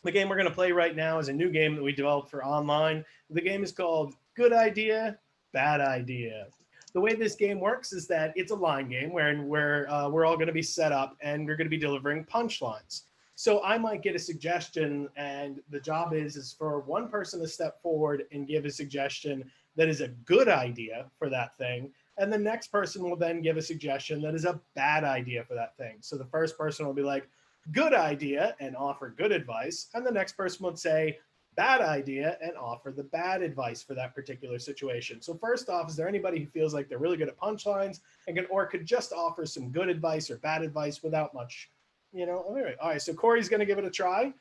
The game we're going to play right now is a new game that we developed for online. The game is called Good Idea, Bad Idea. The way this game works is that it's a line game where we're all going to be set up and we're going to be delivering punchlines. So I might get a suggestion, and the job is for one person to step forward and give a suggestion that is a good idea for that thing, and the next person will then give a suggestion that is a bad idea for that thing. So the first person will be like, good idea, and offer good advice, and the next person would say bad idea and offer the bad advice for that particular situation. So first off, is there anybody who feels like they're really good at punchlines and could just offer some good advice or bad advice without much, anyway. All right, so Corey's going to give it a try.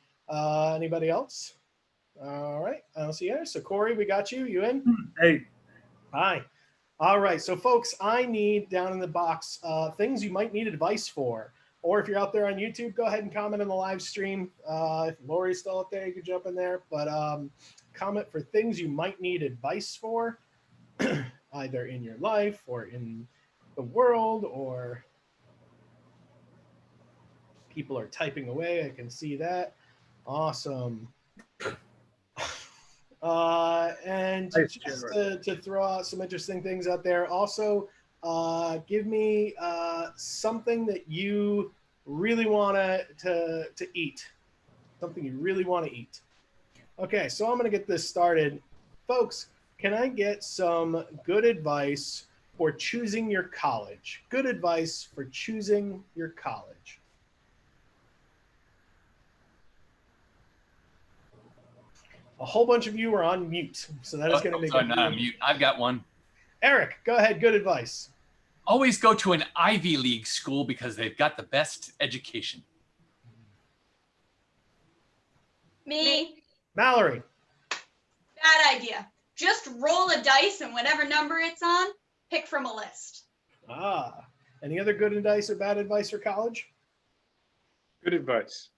Anybody else? All right, I don't see you. So Corey, we got you. You in? Hey. Hi. All right, so folks, I need down in the box things you might need advice for. Or if you're out there on YouTube, go ahead and comment on the live stream. If Lori's still up there, you can jump in there. But comment for things you might need advice for, either in your life or in the world, or people are typing away. I can see that. Awesome. And just to throw out some interesting things out there, also, give me something that you really want to eat. Something you really want to eat. Okay, so I'm going to get this started. Folks, can I get some good advice for choosing your college? Good advice for choosing your college. A whole bunch of you are on mute, so that is going to make sorry, not on mute. I've got one. Eric, go ahead. Good advice. Always go to an Ivy League school because they've got the best education. Me. Mallory. Bad idea. Just roll a dice and whatever number it's on, pick from a list. Any other good advice or bad advice for college? Good advice.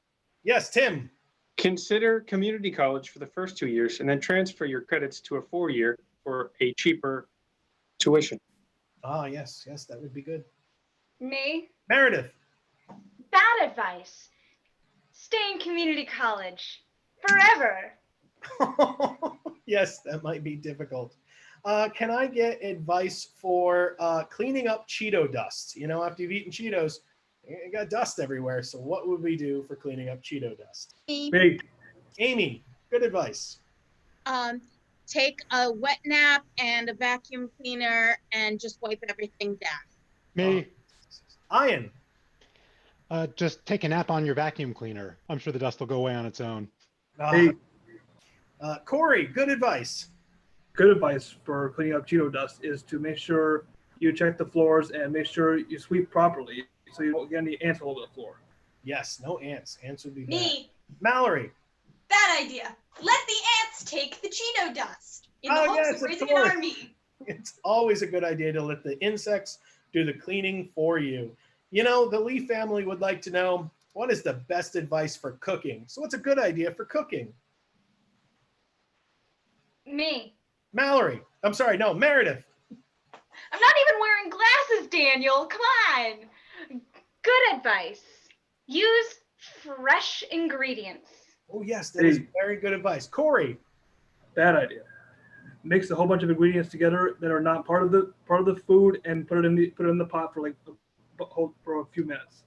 Yes, Tim. Consider community college for the first 2 years and then transfer your credits to a 4-year for a cheaper tuition. Yes, that would be good. Me? Meredith. Bad advice. Stay in community college. Forever. Yes, that might be difficult. Can I get advice for cleaning up Cheeto dust? You know, after you've eaten Cheetos, you got dust everywhere. So what would we do for cleaning up Cheeto dust? Me. Amy, good advice. Take a wet nap and a vacuum cleaner and just wipe everything down. Me. Ian. Just take a nap on your vacuum cleaner. I'm sure the dust will go away on its own. Me. Corey, good advice. Good advice for cleaning up Cheeto dust is to make sure you check the floors and make sure you sweep properly so you don't get any ants all over the floor. Yes, no ants. Ants would be bad. Me. Mallory. Bad idea. Let the ants take the Cheeto dust in the hopes of raising an army. It's always a good idea to let the insects do the cleaning for you. You know, the Lee family would like to know, what is the best advice for cooking? So what's a good idea for cooking? Me. Mallory. I'm sorry, no, Meredith. I'm not even wearing glasses, Daniel. Come on. Good advice. Use fresh ingredients. Oh, yes, that is very good advice. Corey. Bad idea. Mix a whole bunch of ingredients together that are not part of the food and put it in the pot for for a few minutes.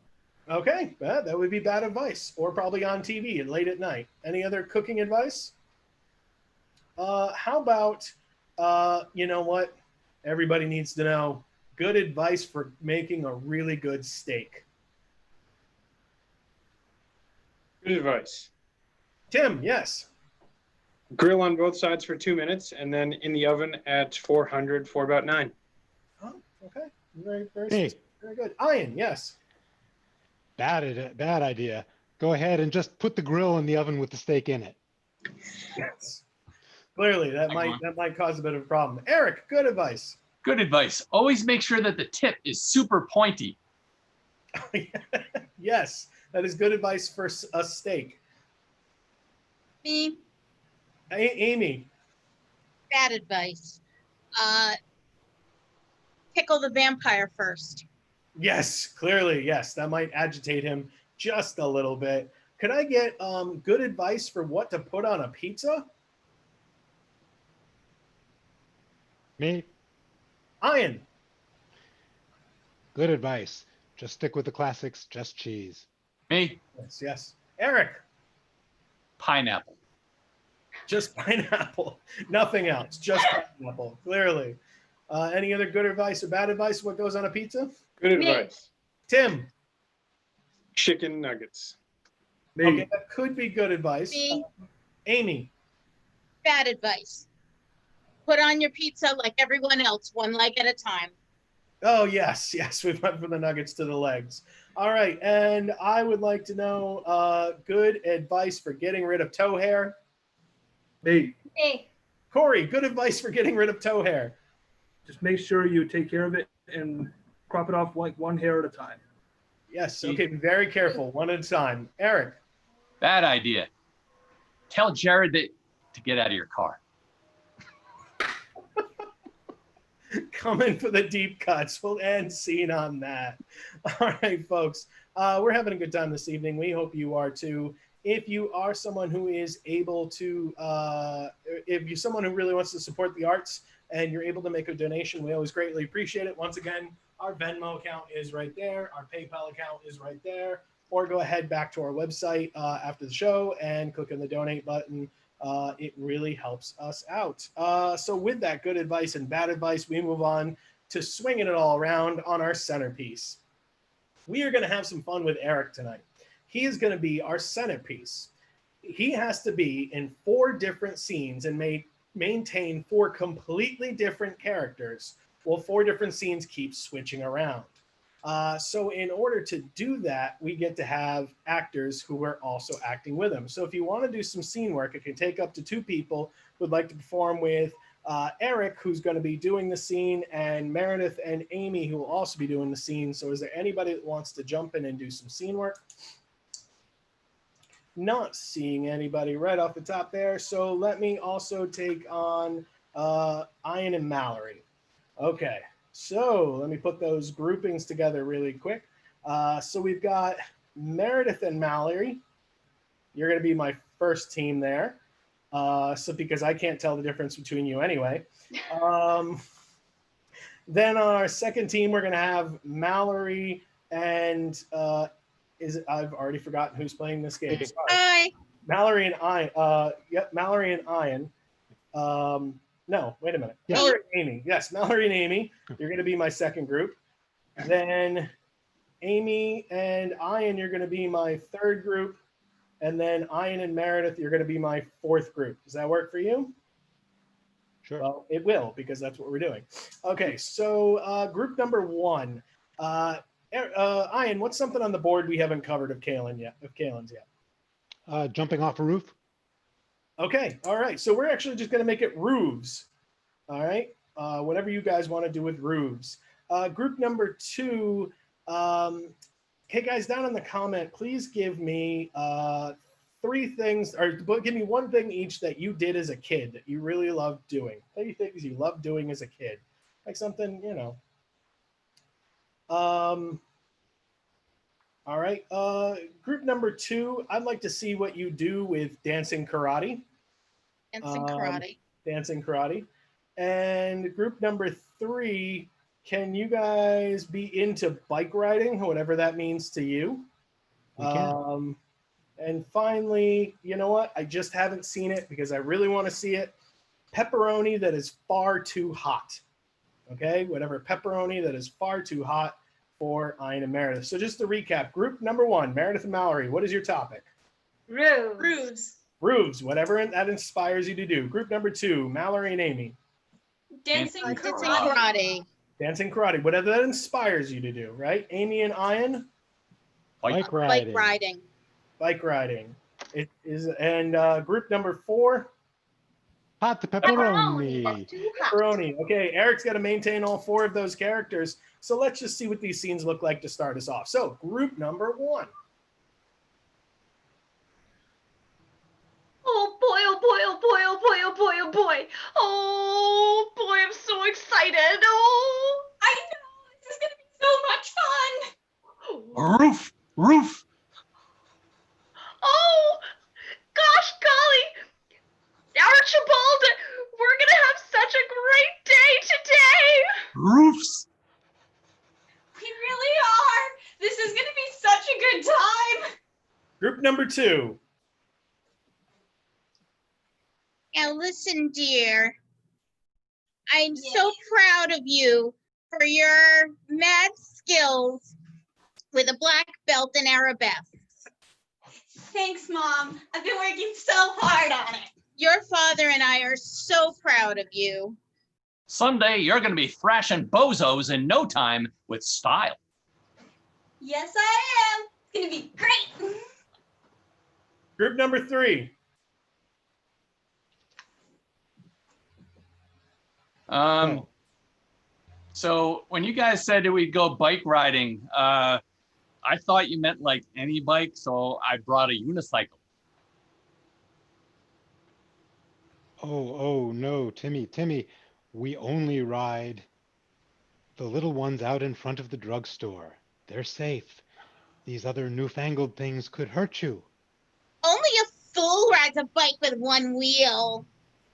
Okay, that would be bad advice, or probably on TV and late at night. Any other cooking advice? How about, you know what? Everybody needs to know. Good advice for making a really good steak. Good advice. Tim, yes. Grill on both sides for 2 minutes and then in the oven at 400 for about 9. Oh, okay. Very good. Ian, yes. Bad idea. Go ahead and just put the grill in the oven with the steak in it. Yes. Clearly, that might cause a bit of a problem. Eric, good advice. Good advice. Always make sure that the tip is super pointy. Yes, that is good advice for a steak. Me. Amy. Bad advice. Tickle the vampire first. Yes, clearly, yes. That might agitate him just a little bit. Could I get good advice for what to put on a pizza? Me. Ian. Good advice. Just stick with the classics, just cheese. Me. Yes. Eric. Pineapple. Just pineapple. Nothing else. Just pineapple. Clearly. Any other good advice or bad advice? What goes on a pizza? Good advice. Tim. Chicken nuggets. Me. Okay, that could be good advice. Me. Amy. Bad advice. Put on your pizza like everyone else, one leg at a time. Oh, yes. We went from the nuggets to the legs. All right. And I would like to know good advice for getting rid of toe hair. Me. Corey, good advice for getting rid of toe hair. Just make sure you take care of it and crop it off like one hair at a time. Yes. Okay. Be very careful. One at a time. Eric. Bad idea. Tell Jared to get out of your car. Coming for the deep cuts. We'll end scene on that. All right, folks. We're having a good time this evening. We hope you are too. If you are someone who is able to, if you're someone who really wants to support the arts and you're able to make a donation, we always greatly appreciate it. Once again, our Venmo account is right there. Our PayPal account is right there. Or go ahead back to our website after the show and click on the donate button. It really helps us out. So with that good advice and bad advice, we move on to swinging it all around on our centerpiece. We are going to have some fun with Eric tonight. He is going to be our centerpiece. he has to be in 4 different scenes and maintain 4 completely different characters while 4 different scenes keep switching around. So in order to do that, we get to have actors who are also acting with him. So if you want to do some scene work, it can take up to 2 people who would like to perform with Eric, who's going to be doing the scene, and Meredith and Amy, who will also be doing the scene. So is there anybody that wants to jump in and do some scene work? Not seeing anybody right off the top there. So let me also take on Ian and Mallory. Okay, so let me put those groupings together really quick. So we've got Meredith and Mallory. You're going to be my first team there. So because I can't tell the difference between you anyway. Then our second team, we're going to have Mallory and I've already forgotten who's playing this game. Sorry. Hi. Mallory and Ian. Yep, Mallory and Ian. No, wait a minute. Yeah. Mallory and Amy. Yes, Mallory and Amy. You're going to be my second group. Then Amy and Ian, you're going to be my third group. And then Ian and Meredith, you're going to be my fourth group. Does that work for you? Sure. Well, it will, because that's what we're doing. Okay, so group number 1. Ian, what's something on the board we haven't covered of Kalen's yet? Jumping off a roof. Okay, all right. So we're actually just going to make it roofs. All right, whatever you guys want to do with roofs. Group number 2. Hey guys, down in the comment, please give me 3 things, or give me 1 thing each that you did as a kid that you really loved doing. 3 things you loved doing as a kid, like something, you know. All right. Group number 2, I'd like to see what you do with dancing karate. Dancing karate. Dancing karate. And group number 3, can you guys be into bike riding, whatever that means to you? We can. And finally, you know what? I just haven't seen it because I really want to see it. Pepperoni that is far too hot. Okay, whatever pepperoni that is far too hot for Ian and Meredith. So just to recap, group number 1, Meredith and Mallory, what is your topic? Roofs. Roofs, whatever that inspires you to do. Group number 2, Mallory and Amy. Dancing Dancing karate. karate. Dancing karate, whatever that inspires you to do, right? Amy and Ian? Bike Bike riding. riding. Bike riding. It is, and group number 4? Hot the pepperoni. Pepperoni. Okay, Eric's got to maintain all 4 of those characters. So let's just see what these scenes look like to start us off. So group number 1. Oh boy, oh boy, oh boy, oh boy, oh boy, oh boy. Oh boy, I'm so excited. Oh, I know, this is gonna be so much fun. Roof, roof. oh, gosh golly. Archibald, we're gonna have such a great day today. Roofs. We really are. This is gonna be such a good time. Group number 2. Now listen, dear. I'm so proud of you for your mad skills with a black belt in arabesque. Thanks, Mom. I've been working so hard on it. Your father and I are so proud of you. Someday you're going to be thrashing bozos in no time with style. Yes, I am. It's gonna be great. Group number 3. So when you guys said that we'd go bike riding, I thought you meant like any bike, so I brought a unicycle. Oh no, Timmy, we only ride the little ones out in front of the drugstore. They're safe. These other newfangled things could hurt you. Only a fool rides a bike with 1 wheel.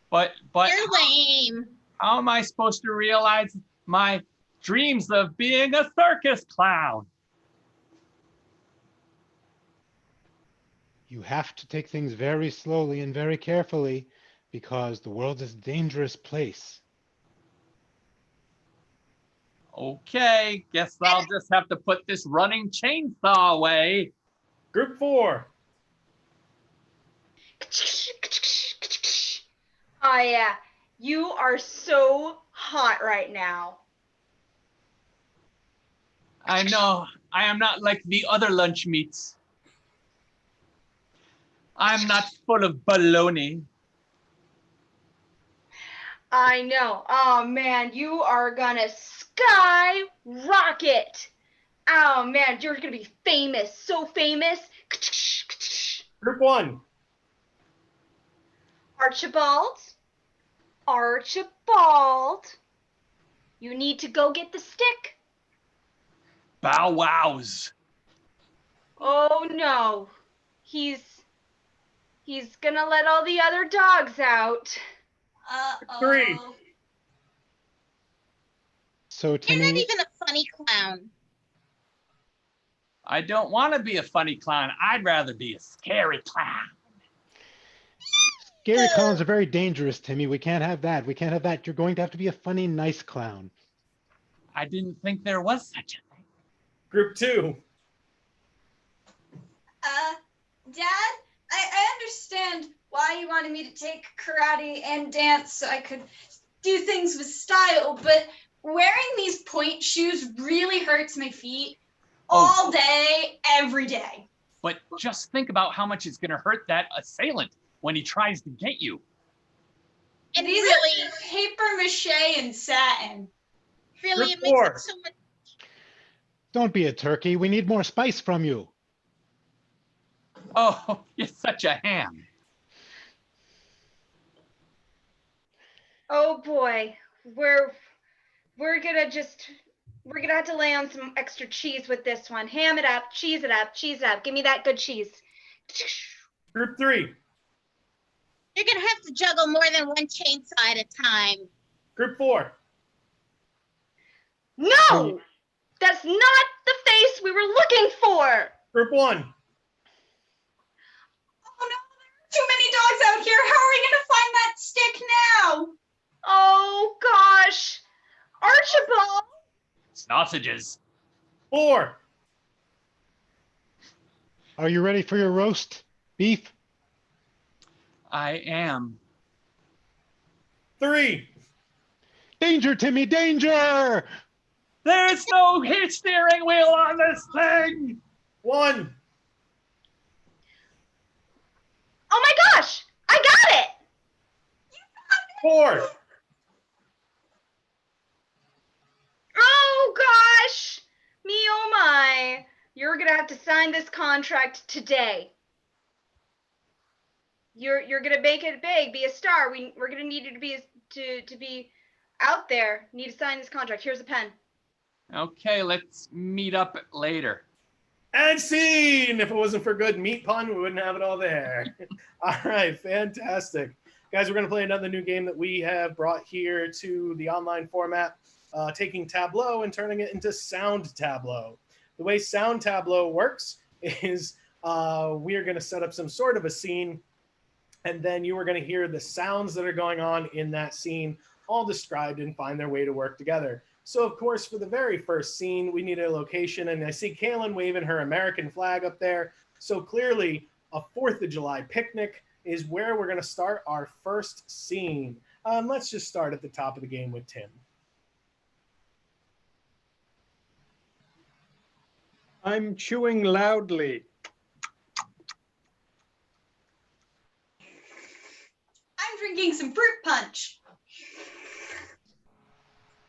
But You're lame. how am I supposed to realize my dreams of being a circus clown? You have to take things very slowly and very carefully because the world is a dangerous place. Okay, guess I'll just have to put this running chainsaw away. Group 4. Oh yeah, you are so hot right now. I know I am not like the other lunch meats. I'm not full of baloney. I know. Oh man, you are gonna skyrocket. Oh man, you're gonna be famous, so famous. Group 1. Archibald, Archibald, you need to go get the stick. Bow wows. Oh no, he's gonna let all the other dogs out. Uh-oh. 3. So You're Timmy, not even a funny clown. I don't want to be a funny clown. I'd rather be a scary clown. scary clowns are very dangerous, Timmy. We can't have that. We can't have that. You're going to have to be a funny, nice clown. I didn't think there was such a thing. Group 2. Dad, I understand why you wanted me to take karate and dance so I could do things with style, but wearing these point shoes really hurts my feet all day, every day. But just think about how much it's going to hurt that assailant when he tries to get you. And These really, are paper mache and satin. really, it Group makes 4. it so much. Don't be a turkey. We need more spice from you. Oh, you're such a ham. Oh boy, we're gonna have to lay on some extra cheese with this one. Ham it up, cheese it up, cheese it up. Give me that good cheese. Group 3. You're gonna have to juggle more than one chainsaw at a time. Group 4. No, that's not the face we were looking for. Group 1. Oh no, there are too many dogs out here. How are we gonna find that stick now? Oh gosh, Archibald. Sausages. 4. Are you ready for your roast beef? I am. 3. Danger, Timmy, danger! There's no steering wheel on this thing. 1. Oh my gosh, I got it. 4. Oh gosh, me oh my. You're gonna have to sign this contract today. You're gonna make it big, be a star. We're gonna need you to be out there. Need to sign this contract. Here's a pen. Okay, let's meet up later. And scene! If it wasn't for good meat pun, we wouldn't have it all there. All right, fantastic. Guys, we're going to play another new game that we have brought here to the online format, taking Tableau and turning it into Sound Tableau. The way Sound Tableau works is we are going to set up some sort of a scene, and then you are going to hear the sounds that are going on in that scene all described and find their way to work together. So, of course, for the very first scene, we need a location, and I see Kaylin waving her American flag up there. So clearly, a 4th of July picnic is where we're going to start our first scene. Let's just start at the top of the game with Tim. I'm chewing loudly. I'm drinking some fruit punch.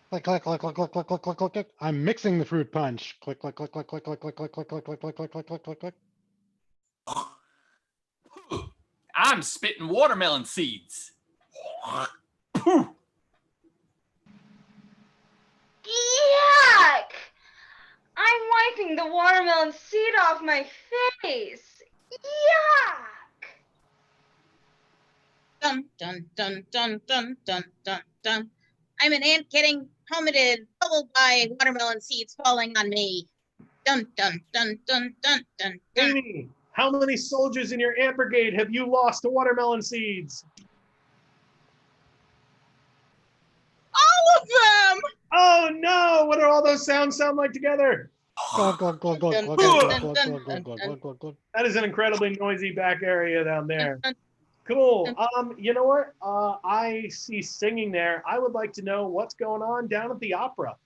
Click, click, click, click, click, click, click, click, click, click. I'm mixing the fruit punch. Click, click, click, click, click, click, click, click, click, click, click, click, click, click, click, click, click. I'm spitting watermelon seeds. Yuck! I'm wiping the watermelon seed off my face. Yuck! Dun dun dun dun dun dun dun dun. I'm an ant getting helmeted, bubbled by watermelon seeds falling on me. Dun dun dun dun dun dun dun. Amy, how many soldiers in your ant brigade have you lost to watermelon seeds? All of them! Oh no! What do all those sounds sound like together? Glug, glug, glug, glug, glug, glug, glug, glug, glug, glug, glug, glug, glug. That is an incredibly noisy back area down there. Cool. You know what? I see singing there. I would like to know what's going on down at the opera.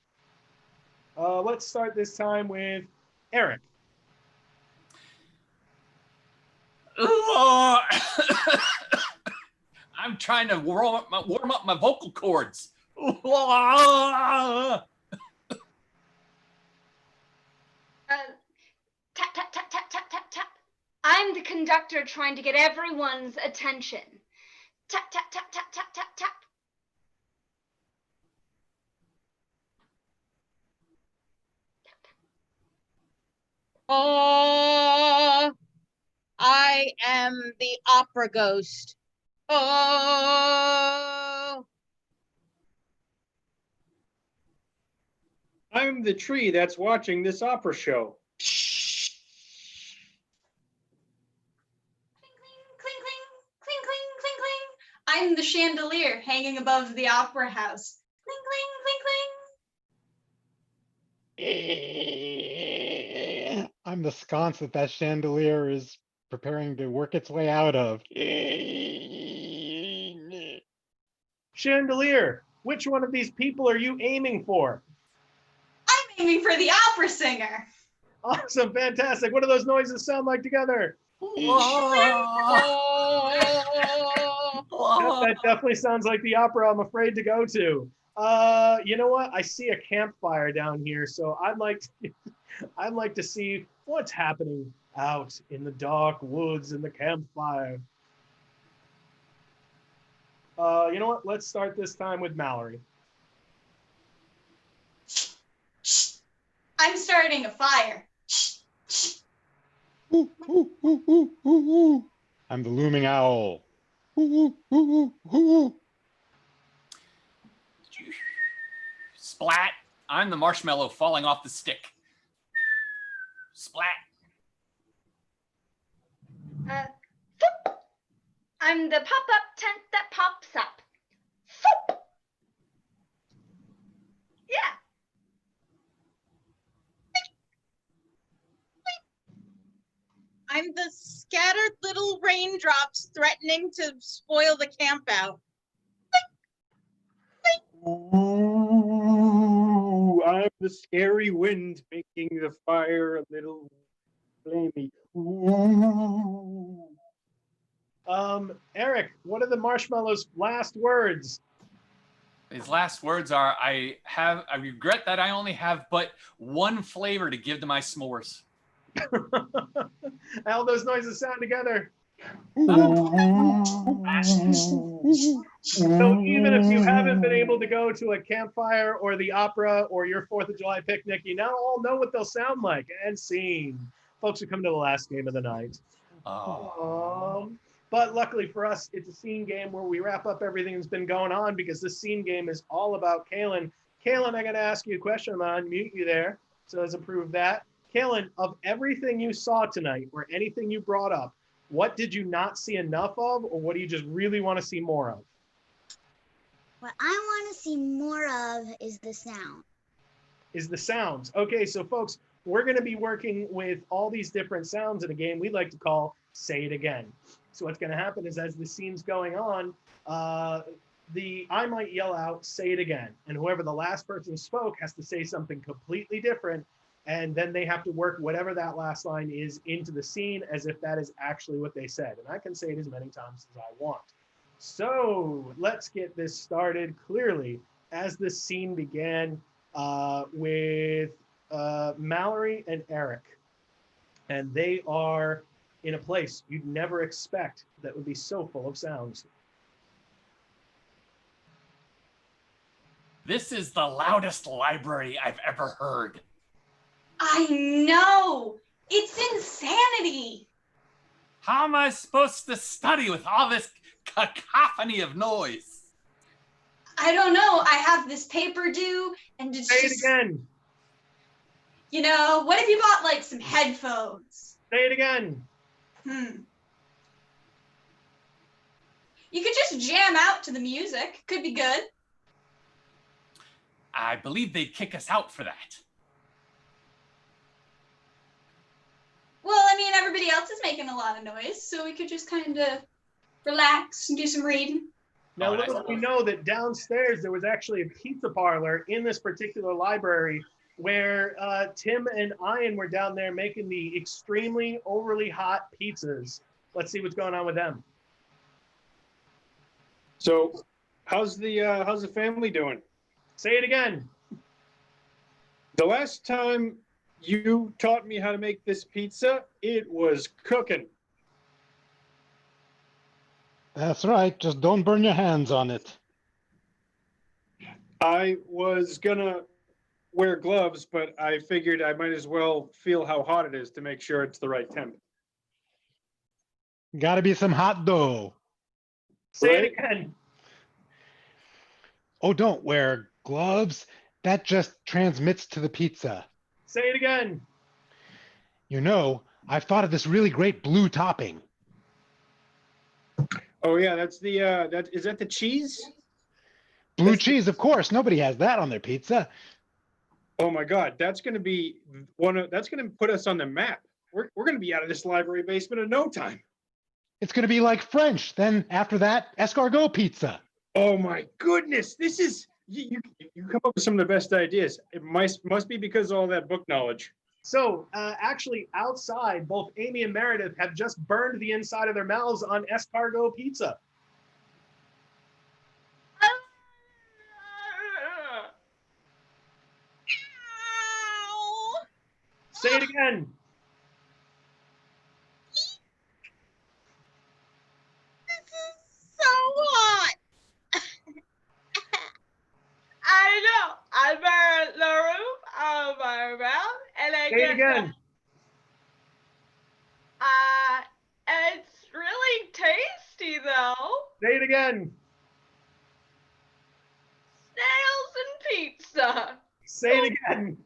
Let's start this time with Eric. I'm trying to warm up my vocal cords. Tap, tap, tap, tap, tap, tap, tap. I'm the conductor trying to get everyone's attention. Tap, tap, tap, tap, tap, tap, tap. Oh, I am the opera ghost. Oh, I'm the tree that's watching this opera show. Cling, cling, cling, cling, cling, cling, cling. I'm the chandelier hanging above the opera house. Cling, cling, cling, cling. I'm the sconce that chandelier is preparing to work its way out of. Chandelier, which one of these people are you aiming for? I'm aiming for the opera singer. Awesome, fantastic. What do those noises sound like together? That definitely sounds like the opera I'm afraid to go to. You know what? I see a campfire down here, so I'd like to see what's happening out in the dark woods in the campfire. You know what? Let's start this time with Mallory. I'm starting a fire. I'm the looming owl. Splat. I'm the marshmallow falling off the stick. Splat. Foop. I'm the pop-up tent that pops up. Foop. Yeah. I'm the scattered little raindrops threatening to spoil the camp out. Ooh, I'm the scary wind making the fire a little flamey. Ooh. Eric, what are the marshmallows' last words? His last words are, I regret that I only have but one flavor to give to my s'mores. How those noises sound together. So even if you haven't been able to go to a campfire or the opera or your 4th of July picnic, you now all know what they'll sound like. And scene. Folks are coming to the last game of the night. But luckily for us, it's a scene game where we wrap up everything that's been going on because this scene game is all about Kaylin. Kaylin, I'm going to ask you a question. I'm going to unmute you there. So let's approve that. Kaylin, of everything you saw tonight or anything you brought up, what did you not see enough of, or what do you just really want to see more of? What I want to see more of is the sound. Is the sounds. Okay, so folks, we're going to be working with all these different sounds in a game we like to call Say It Again. So what's going to happen is as the scene's going on, I might yell out, say it again. And whoever the last person spoke has to say something completely different. And then they have to work whatever that last line is into the scene as if that is actually what they said. And I can say it as many times as I want. So let's get this started clearly as this scene began with Mallory and Eric. And they are in a place you'd never expect that would be so full of sounds. This is the loudest library I've ever heard. I know. It's insanity. How am I supposed to study with all this cacophony of noise? I don't know. I have this paper due and it's Say just... it again. You know, what if you bought like some headphones? Say it again. You could just jam out to the music. Could be good. I believe they'd kick us out for that. Well, I mean, everybody else is making a lot of noise, so we could just kind of relax, and do some reading. Now, Oh, nice. little do we know that downstairs there was actually a pizza parlor in this particular library where Tim and Ian were down there making the extremely overly hot pizzas. Let's see what's going on with them. So, how's the family doing? Say it again. The last time you taught me how to make this pizza, it was cooking. That's right. Just don't burn your hands on it. I was gonna wear gloves, but I figured I might as well feel how hot it is to make sure it's the right temp. Gotta be some hot dough. Say Right? it again. Oh, don't wear gloves. That just transmits to the pizza. Say it again. You know, I've thought of this really great blue topping. Oh yeah, that's the is that the cheese? Blue cheese, of course. Nobody has that on their pizza. Oh my God, that's gonna be that's gonna put us on the map. We're gonna be out of this library basement in no time. It's going to be like French. Then after that, escargot pizza. Oh my goodness, this is you come up with some of the best ideas. It must be because of all that book knowledge. So actually outside, both Amy and Meredith have just burned the inside of their mouths on escargot pizza. Say it again. So hot. I know. I burn the roof of my mouth, and I Say get it again. It's really tasty though. Say it again. Snails and pizza. Say it again.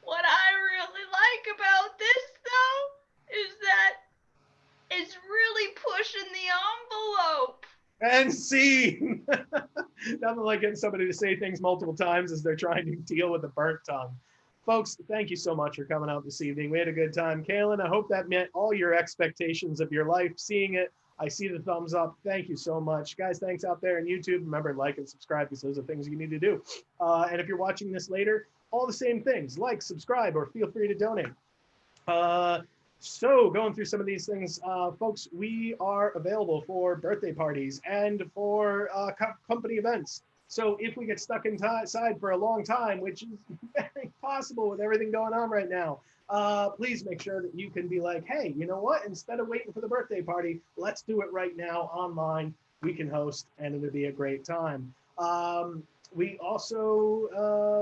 What I really like about this though is that it's really pushing the envelope. And scene. Nothing like getting somebody to say things multiple times as they're trying to deal with a burnt tongue. Folks, thank you so much for coming out this evening. We had a good time. Kaylin, I hope that met all your expectations of your life. Seeing it, I see the thumbs up. Thank you so much. Guys, thanks out there on YouTube. Remember, like and subscribe because those are things you need to do. And if you're watching this later, all the same things. Like, subscribe, or feel free to donate. So going through some of these things, folks, we are available for birthday parties and for company events. So if we get stuck inside for a long time, which is very possible with everything going on right now, please make sure that you can be like, hey, you know what? Instead of waiting for the birthday party, let's do it right now online. We can host, and it'll be a great time. We also,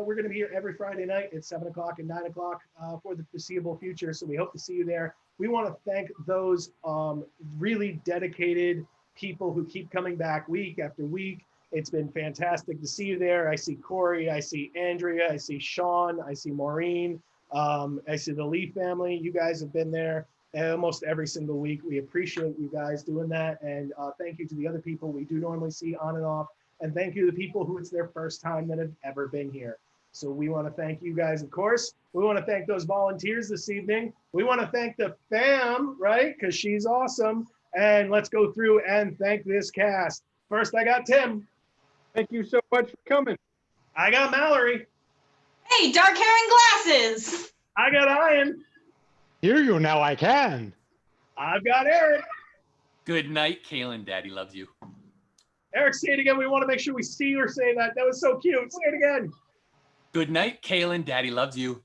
we're going to be here every Friday night at 7 o'clock and 9 o'clock for the foreseeable future. So we hope to see you there. We want to thank those really dedicated people who keep coming back week after week. It's been fantastic to see you there. I see Corey, I see Andrea, I see Sean, I see Maureen, I see the Lee family. You guys have been there almost every single week. We appreciate you guys doing that. And thank you to the other people we do normally see on and off. And thank you to the people who it's their first time that have ever been here. So we want to thank you guys, of course. We want to thank those volunteers this evening. We want to thank the fam, right? Because she's awesome. And let's go through and thank this cast. First, I got Tim. Thank you so much for coming. I got Mallory. Hey, dark hair and glasses. I got Ian. Hear you now, I can. I've got Eric. Good night, Kaylin. Daddy loves you. Eric, say it again. We want to make sure we see you say that. That was so cute. Say it again. Good night, Kaylin. Daddy loves you.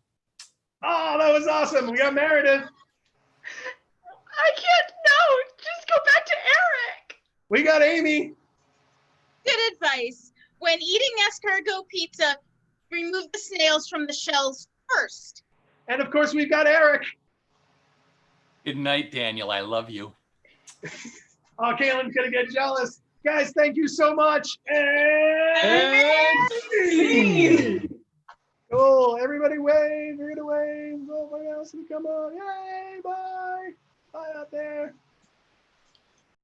Oh, that was awesome. We got Meredith. I can't, no, just go back to Eric. We got Amy. Good advice. When eating escargot pizza, remove the snails from the shells first. And of course, we've got Eric. Good night, Daniel. I love you. Oh, Kaylin's going to get jealous. Guys, thank you so much. And cool. Everybody wave. We're going to wave. Nobody else can come on. Yay. Bye. Bye out there.